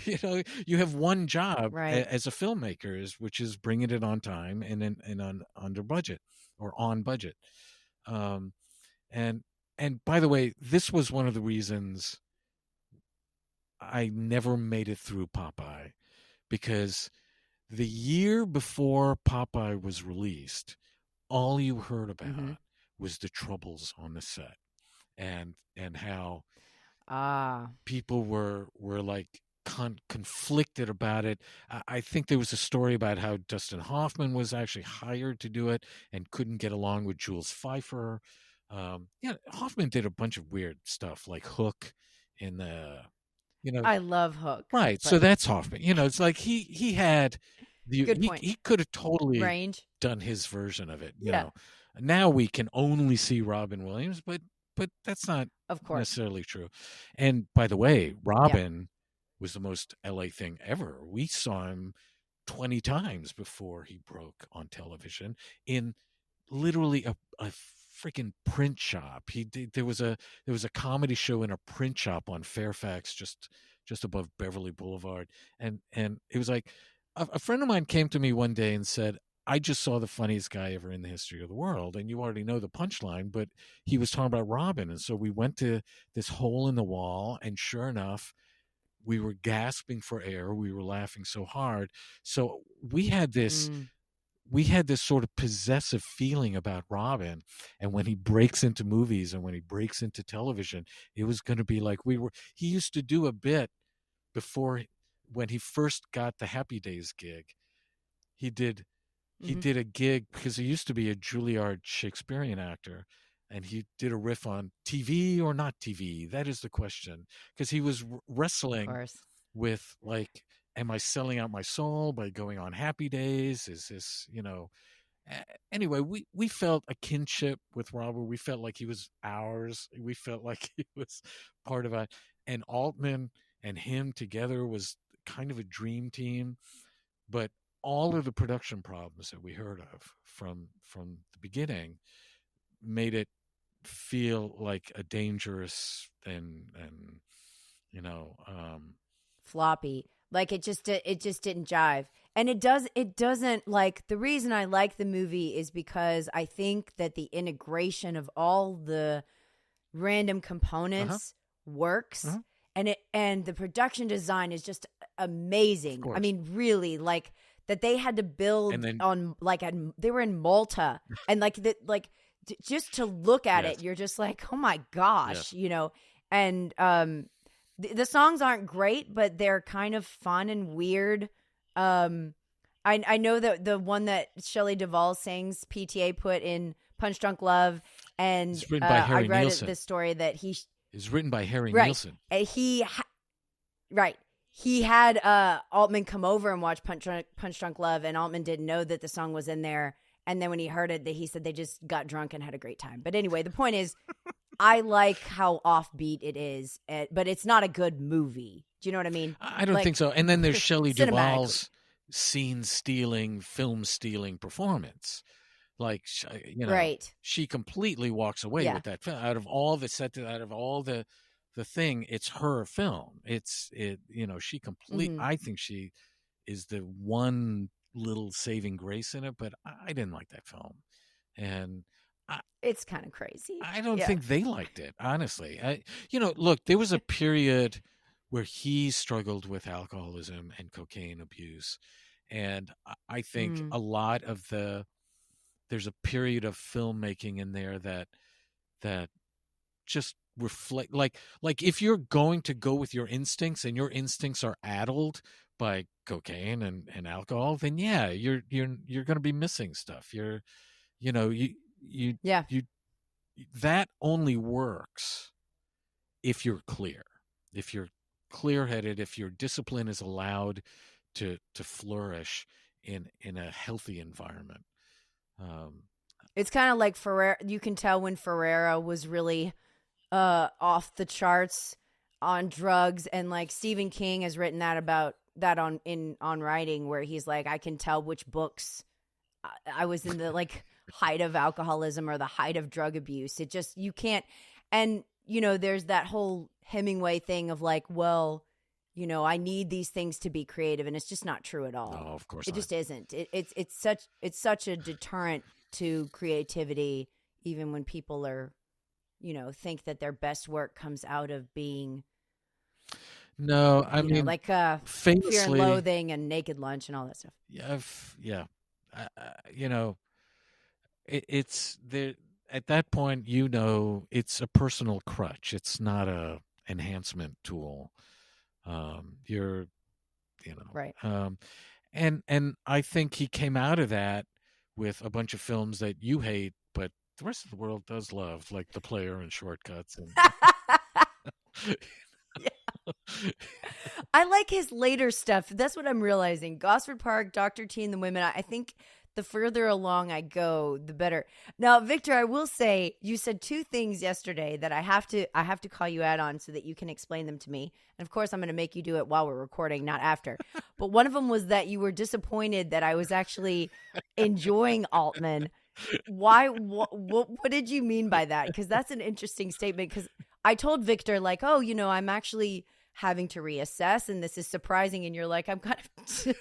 you you have one job Right. as a filmmaker, which is bringing it on time and on under budget or on budget. Um, and and by the way, this was one of the reasons I never made it through Popeye, because the year before Popeye was released, all you heard Mm-hmm. about was the troubles on the set and how Ah. people were like conflicted about it. I think there was a story about how Dustin Hoffman was actually hired to do it and couldn't get along with Jules Pfeiffer. Yeah, Hoffman did a bunch of weird stuff like Hook in the, you know, I love Hook, right. So but that's Hoffman. It's like he had good point. he could have totally Range. done his version of it. Yeah, Now we can only see Robin Williams, but that's not of course. necessarily true. And by the way, Yeah. Robin was the most LA thing ever. We saw him 20 times before he broke on television in literally a freaking print shop. There was a comedy show in a print shop on Fairfax, just above Beverly Boulevard, and it was like a friend of mine came to me one day and said, I just saw the funniest guy ever in the history of the world. And you already know the punchline, but he was talking about Robin. And so we went to this hole in the wall, and sure enough, we were gasping for air. We were laughing so hard. So Mm. we had this sort of possessive feeling about Robin. And when he breaks into movies and when he breaks into television, it was going to be like he used to do a bit before, when he first got the Happy Days gig. He did he Hmm. did a gig because he used to be a Juilliard Shakespearean actor, and he did a riff on TV or not TV. That is the question, because he was Of wrestling course. with, like, am I selling out my soul by going on Happy Days? Is this, anyway, we felt a kinship with Robert. We felt like he was ours. We felt like he was part of it. And Altman and him together was kind of a dream team. But all of the production problems that we heard of from the beginning made it feel like a dangerous and you know um Floppy. Like it just didn't jive. And it doesn't, like, the reason I like the movie is because I think that the integration of all the random uh-huh, components works, uh-huh, and the production design is just of amazing. I course. mean, really, like, that they had to And build then on, like, they were in Malta, and just to look at it, yes, you're just like, oh my yes, gosh, and the songs aren't great, but they're kind of fun and weird. um I know that the one that Shelley Duvall sings, PTA put in Punch Drunk Love, and it's written by I Harry read Nielsen. the story that It's written by Harry right, Nielsen. and right, he had Altman come over and watch Punch Drunk Love, and Altman didn't know that the song was in there. And then when he heard it, he said they just got drunk and had a great time. But anyway, the point is, I like how offbeat it is, but it's not a good movie. Do you know what I mean? I don't think Like, so. And then there's Shelley cinematically. Duvall's scene stealing, film stealing performance. Like, Right. she completely walks away Yeah. with that film. Out of all the out of all the thing, it's her film. She Hmm. I think she is the one little saving grace in it, but I didn't like that film. And I, It's kind of crazy. I don't Yeah. think they liked it, honestly. Look, there was a period where he struggled with alcoholism and cocaine abuse. And I think Mm. a lot of there's a period of filmmaking in there that just reflect, like if you're going to go with your instincts and your instincts are addled by cocaine and alcohol, then yeah, you're going to be missing stuff. You know you Yeah. you that only works if you're clear, if you're clear headed, if your discipline is allowed to flourish in a healthy environment. um It's kind of like Ferrera. You can tell when Ferrera was really off the charts on drugs, and like Stephen King has written that about that on writing, where he's like, I can tell which books I was in the like height of alcoholism or the height of drug abuse. It just, you can't. And there's that whole Hemingway thing of like, well, I need these things to be creative, and it's just not true at all. No, of course it not. just isn't. It's such a deterrent to creativity, even when people are, think that their best work comes out of being. No, I mean, like famously, Fear and Loathing and Naked Lunch and all that stuff. Yeah. It's there at that point. It's a personal crutch. It's not a enhancement tool. You're, right. And I think he came out of that with a bunch of films that you hate, but the rest of the world does love, like The Player and Shortcuts. And I like his later stuff. That's what I'm realizing. Gosford Park, Dr. T and the Women. I think the further along I go, the better. Now, Victor, I will say you said two things yesterday that I have to call you out on so that you can explain them to me. And of course, I'm going to make you do it while we're recording, not after. But one of them was that you were disappointed that I was actually enjoying Altman. Why? What did you mean by that? Because that's an interesting statement. Because I told Victor, like, oh, I'm actually having to reassess, and this is surprising. And you're like, I'm kind of,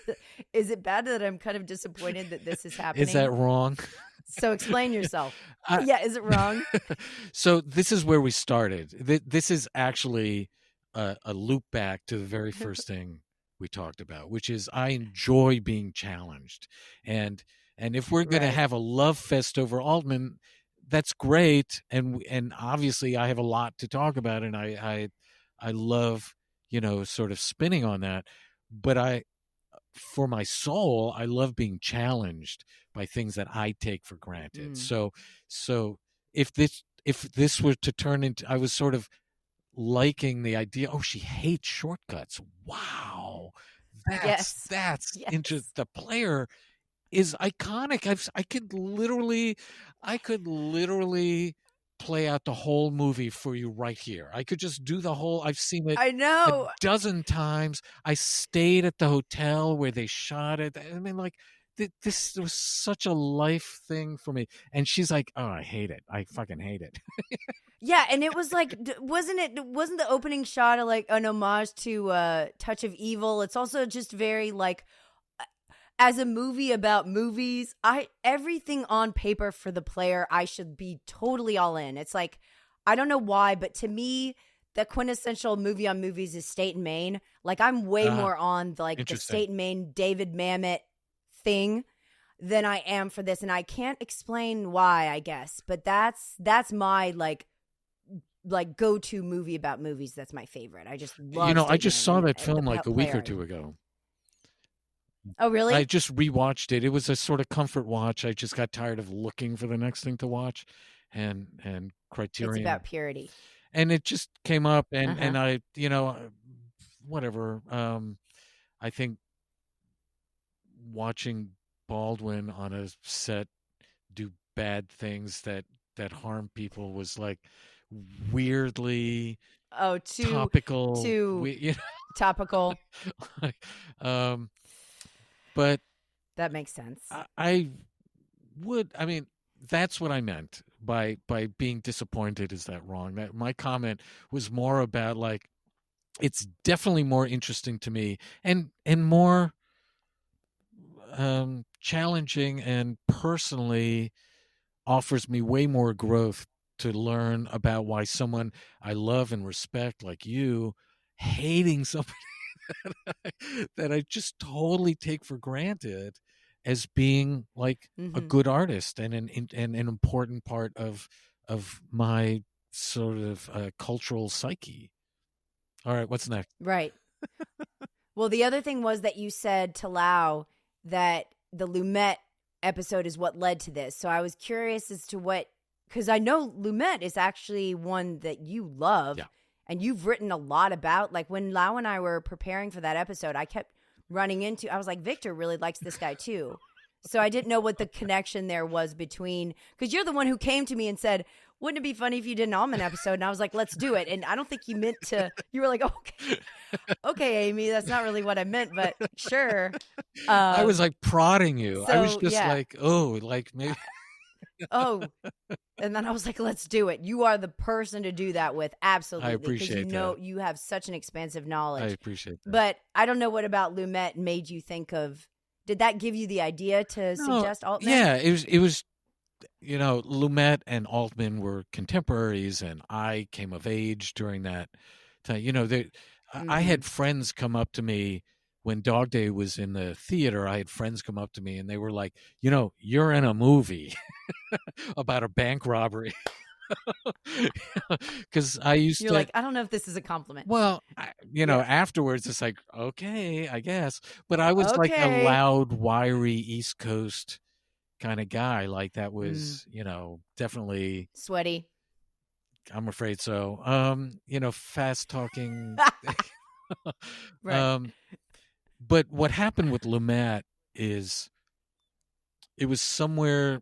is it bad that I'm kind of disappointed that this is happening? Is that wrong? So explain yourself. Yeah, is it wrong? So this is where we started. This is actually a loop back to the very first thing we talked about, which is I enjoy being challenged. And if we're going to have a love fest over Altman, that's great. And obviously I have a lot to talk about, and I love, sort of spinning on that. But for my soul, I love being challenged by things that I take for granted. So if this were to turn into, I was sort of liking the idea, oh, she hates shortcuts. Wow. That's interesting. The Player is iconic. I could literally play out the whole movie for you right here. I could just do the whole. I've seen it. I know. A dozen times. I stayed at the hotel where they shot it. I mean, like, this was such a life thing for me. And she's like, "Oh, I hate it. I fucking hate it." Yeah, and it was like, wasn't the opening shot of like an homage to Touch of Evil? It's also just very like, as a movie about movies, everything on paper for The Player, I should be totally all in. It's like, I don't know why, but to me, the quintessential movie on movies is State and Main. Like, I'm way more on the State and Main David Mamet thing than I am for this, and I can't explain why, I guess, but that's my like go-to movie about movies. That's my favorite. I just love I just saw that film like a week or two ago. Oh, really? I just rewatched it. It was a sort of comfort watch. I just got tired of looking for the next thing to watch, and Criterion. It's about purity. And it just came up, and I, whatever. I think watching Baldwin on a set do bad things that harm people was like weirdly topical. Topical. But that makes sense. I mean, that's what I meant by being disappointed. Is that wrong? That my comment was more about like, it's definitely more interesting to me and more challenging, and personally offers me way more growth to learn about why someone I love and respect like you hating somebody that I just totally take for granted as being like a good artist and an important part of my sort of cultural psyche. All right, what's next? Right. Well, the other thing was that you said to Lau that the Lumet episode is what led to this. So I was curious as to what, because I know Lumet is actually one that you love. Yeah. And you've written a lot about, like when Lau and I were preparing for that episode, I kept running into, I was like, Victor really likes this guy too. So I didn't know what the connection there was between, because you're the one who came to me and said, wouldn't it be funny if you did an Altman episode? And I was like, let's do it. And I don't think you meant to, you were like, okay, Amy, that's not really what I meant, but sure. I was like prodding you. I was So just yeah. like, oh, like maybe. Oh, and then I was like, let's do it. You are the person to do that with. Absolutely. Because appreciate that. you have such an expansive I knowledge. appreciate that. But I don't know what about Lumet made you think of, did that give you the idea to suggest Altman? Yeah, it was, Lumet and Altman were contemporaries, and I came of age during that time. I had friends come up to me when Dog Day was in the theater. I had friends come up to me, and they were like, you're in a movie about a bank robbery. Because You're like, I don't know if this is a compliment. Well, afterwards it's like, okay, I guess. But I was like a Okay. loud, wiry East Coast kind of guy. Like that was, definitely Sweaty. I'm afraid so. Fast talking. Right. But what happened with Lumet is it was somewhere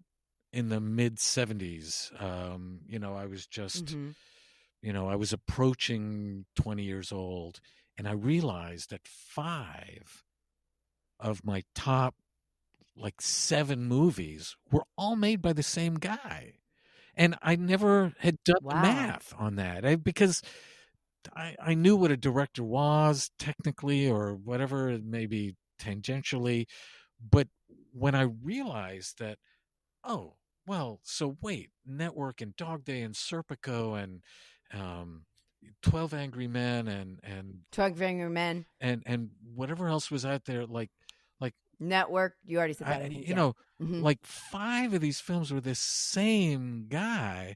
in the mid 70s. I was just, I was approaching 20 years old, and I realized that 5 of my top, like 7 movies were all made by the same guy. And I never had done the math on that because I knew what a director was technically or whatever, maybe tangentially. But when I realized that, oh, well, so wait, Network and Dog Day and Serpico and 12 Angry Men and 12 Angry Men and whatever else was out there, like Network. You already said that. Like 5 of these films were the same guy.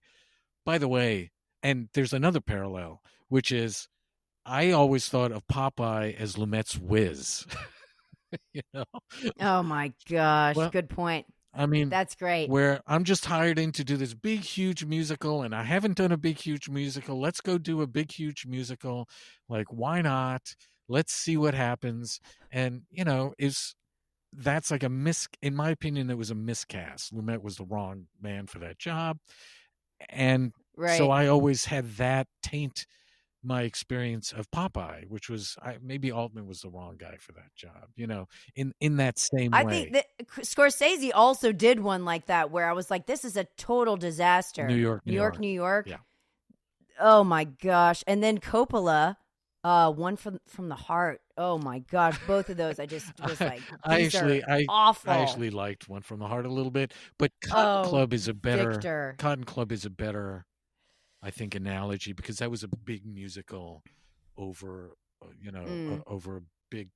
By the way, and there's another parallel, which is I always thought of Popeye as Lumet's Whiz. Oh my gosh, well, good point. I mean, that's great. Where I'm just hired in to do this big, huge musical, and I haven't done a big, huge musical. Let's go do a big, huge musical. Like, why not? Let's see what happens. And that's like in my opinion, it was a miscast. Lumet was the wrong man for that job. And so I always had that taint my experience of Popeye, which was maybe Altman was the wrong guy for that job, in that same way. I think that Scorsese also did one like that where I was like, this is a total disaster. New York. Yeah. Yeah. Oh my gosh. And then Coppola, One from the Heart. Oh my gosh, both of those I just was like, awful. I actually liked One from the Heart a little bit, but Cotton Club is a better I think analogy, because that was a big musical over over a big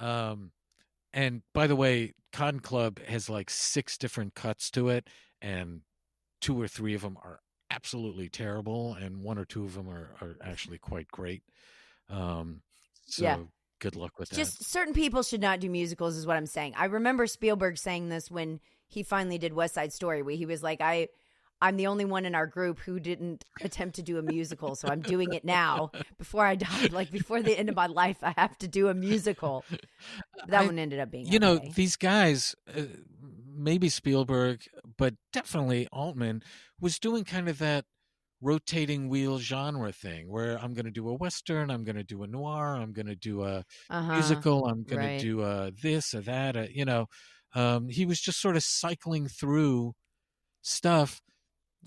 and by the way, Cotton Club has like 6 different cuts to it, and 2 or 3 of them are absolutely terrible, and 1 or 2 of them are actually quite great. Good luck with that. Just certain people should not do musicals is what I'm saying. I remember Spielberg saying this when he finally did West Side Story, where he was like, I'm the only one in our group who didn't attempt to do a musical, so I'm doing it now. Before I die, like before the end of my life, I have to do a musical. That one ended up being okay. These guys, maybe Spielberg, but definitely Altman, was doing kind of that rotating wheel genre thing where I'm going to do a Western, I'm going to do a noir, I'm going to do a musical, I'm going to do this or that. He was just sort of cycling through stuff.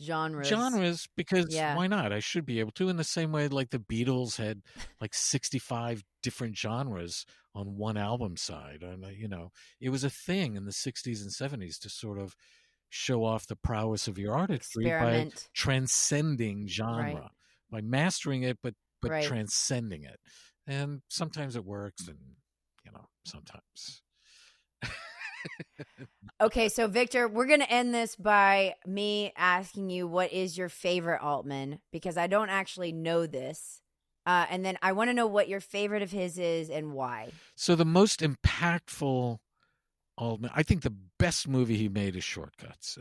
Genres, because why not? I should be able to, in the same way like the Beatles had like 65 different genres on one album side. And it was a thing in the 60s and 70s to sort of show off the prowess of your artistry by transcending genre, by mastering it, but transcending it. And sometimes it works, and sometimes. Okay, so Victor, we're going to end this by me asking you what is your favorite Altman, because I don't actually know this. And then I want to know what your favorite of his is and why. So the most impactful Altman, I think the best movie he made is Shortcuts.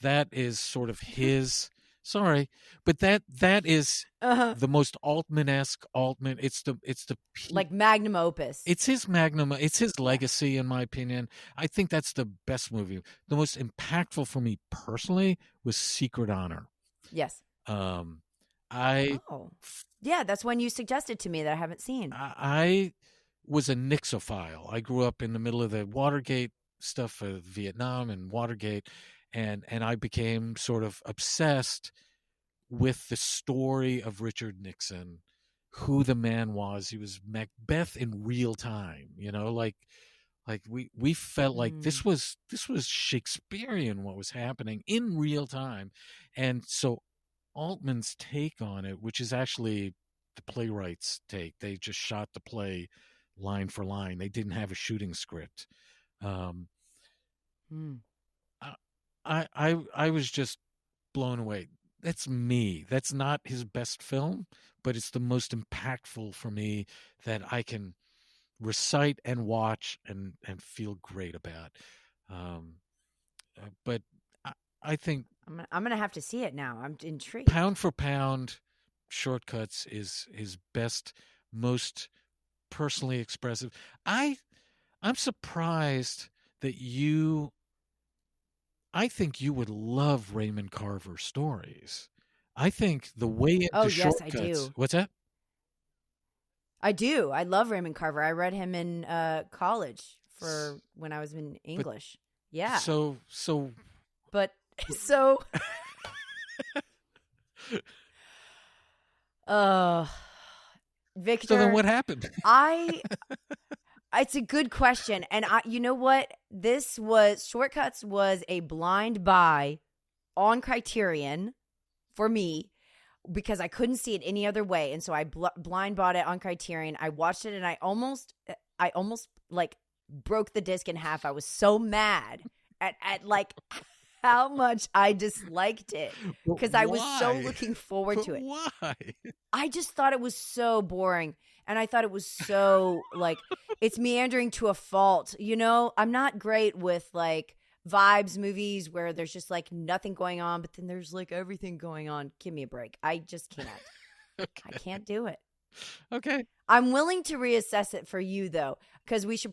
That is sort of his Sorry, but that is Uh-huh. the most Altman-esque Altman. It's the Like magnum opus. it's his magnum. It's his Yeah. legacy, in my opinion. I think that's the best movie. The most impactful for me personally was Secret Honor. Yes. Um, I Oh. Yeah, that's one you suggested to me that I haven't seen. I was a Nixophile. I grew up in the middle of the Watergate stuff of Vietnam and Watergate, and I became sort of obsessed with the story of Richard Nixon, who the man was. He was Macbeth in real time, like we felt like Mm. this was Shakespearean what was happening in real time. And so Altman's take on it, which is actually the playwright's take, they just shot the play line for line. They didn't have a shooting script. Um, Mm. I was just blown away. That's me. That's not his best film, but it's the most impactful for me that I can recite and watch and feel great about. Um, but I think I'm gonna have to see it now. I'm intrigued. pound for pound, Shortcuts is his best, most personally expressive. I'm surprised that you. I think you would love Raymond Carver stories. I think the way Oh into yes, I Shortcuts. do. What's that? I do. I love Raymond Carver. I read him in college for when I was in But English. Yeah. so But so uh so then Victor, what happened? I it's a good question. And you know what? This was Shortcuts was a blind buy on Criterion for me because I couldn't see it any other way. And so I blind bought it on Criterion. I watched it and I almost like broke the disc in half. I was so mad at like how much I disliked it But because I was so why? looking forward But to it. why? I just thought it was so boring. And I thought it was so like it's meandering to a fault. You know, I'm not great with like vibes movies where there's just like nothing going on, but then there's like everything going on. Give me a break. I just can't. I Okay. can't do it. Okay. I'm willing to reassess it for you though, because I should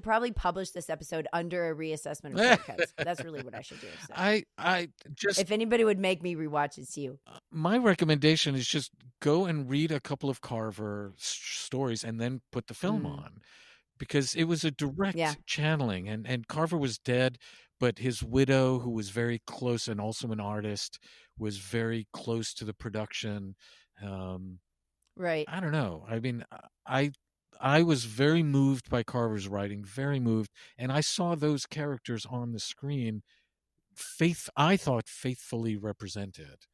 probably publish this episode under a reassessment of Shortcuts. That's really what I should do. So. I just If anybody would make me rewatch, it's you. my recommendation is just go and read a couple of Carver stories and then put the film Mm. on, because it was a direct Yeah. channeling, and Carver was dead, but his widow, who was very close and also an artist, was very close to the production. Um, Right. I don't know. I mean, I I was very moved by Carver's writing, very moved, and I saw those characters on the screen, I thought faithfully represented.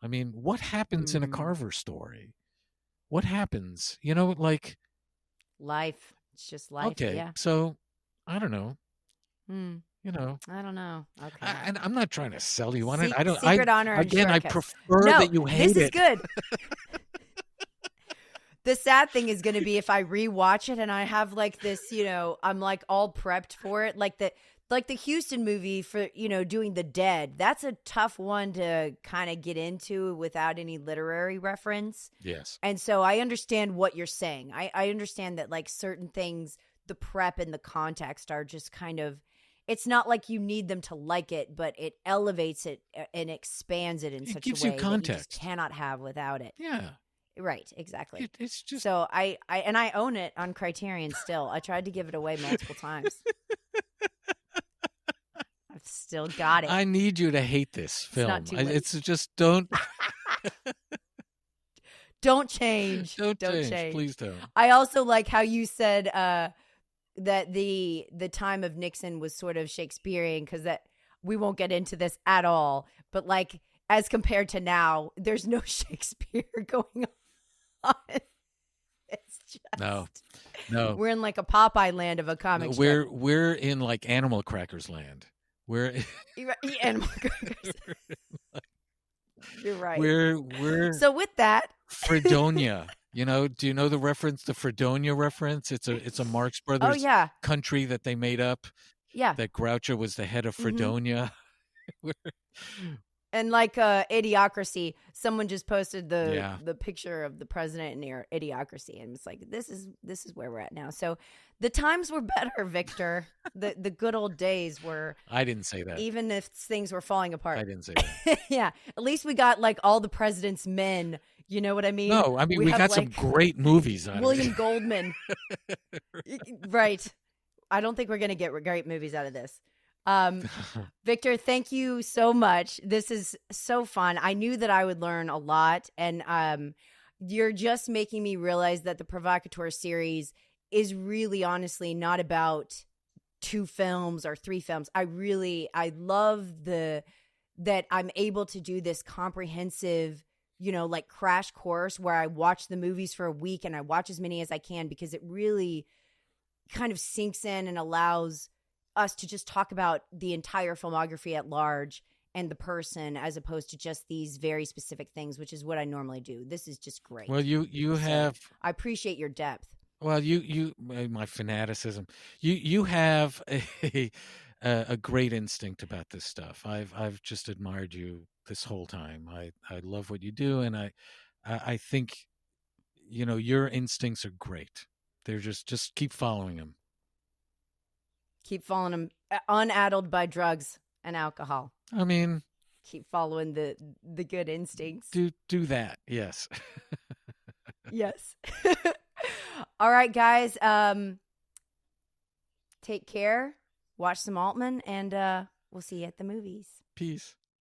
I mean, what happens in a Mm. Carver story? What happens? You know, like, Life. It's just life. okay, Yeah. so I don't know. Mm. You know, I don't know. Okay. and I'm not trying to sell you on it. I don't. Secret Honor and Again, I Shortcuts. prefer No, that you hate this is it. good. The sad thing is going to be if I rewatch it and I have like this, you know, I'm like all prepped for it, like the Houston movie for, you know, doing The Dead. That's a tough one to kind of get into without any literary reference. Yes. And so I understand what you're saying. I understand that like certain things, the prep and the context are just kind of, it's not like you need them to like it, but it elevates it and expands it in It such gives a you way that you just context. cannot have without it. Yeah. Right, exactly. It's just. So I own it on Criterion still. I tried to give it away multiple times. I've still got it. I need you to hate this film. not too late. It's just don't Don't change. don't change. Please don't. I also like how you said that the time of Nixon was sort of Shakespearean because that we won't get into this at all. But like as compared to now, there's no Shakespeare going on. It's just No. we're in like a Popeye land of a comic strip. We're in like Animal Crackers land. We're Animal Crackers. You're right. we're So with that, Fredonia. You know, do you know the reference, the Fredonia reference? It's a Marx oh Brothers yeah, country that they made up. yeah. That Groucho was the head of Mhm. Fredonia. We're And like Idiocracy, someone just posted Yeah. the picture of the president in Idiocracy, and it's like this is where we're at now. So the times were better, Victor. The good old days were. I didn't say that. Even if things were falling apart. I didn't say that. Yeah, at least we got like all the president's men. You know what I mean? No, I mean we got some great movies out of it. William Goldman. Right. I don't think we're gonna get great movies out of this. Victor, thank you so much. This is so fun. I knew that I would learn a lot, and you're just making me realize that the Provocateur series is really honestly not about 2 films or 3 films. I love that I'm able to do this comprehensive, like crash course where I watch the movies for a week and I watch as many as I can, because it really kind of sinks in and allows us to just talk about the entire filmography at large and the person, as opposed to just these very specific things, which is what I normally do. This is just great. Well, you have. I appreciate your depth. Well, you my fanaticism. You have a great instinct about this stuff. I've just admired you this whole time. I love what you do, and I think your instincts are great. They're just keep following them. Keep following them, unaddled by drugs and alcohol. I mean, keep following the good instincts. Do that. Yes. Yes. All right, guys. Take care. Watch some Altman, and we'll see you at the movies. Peace.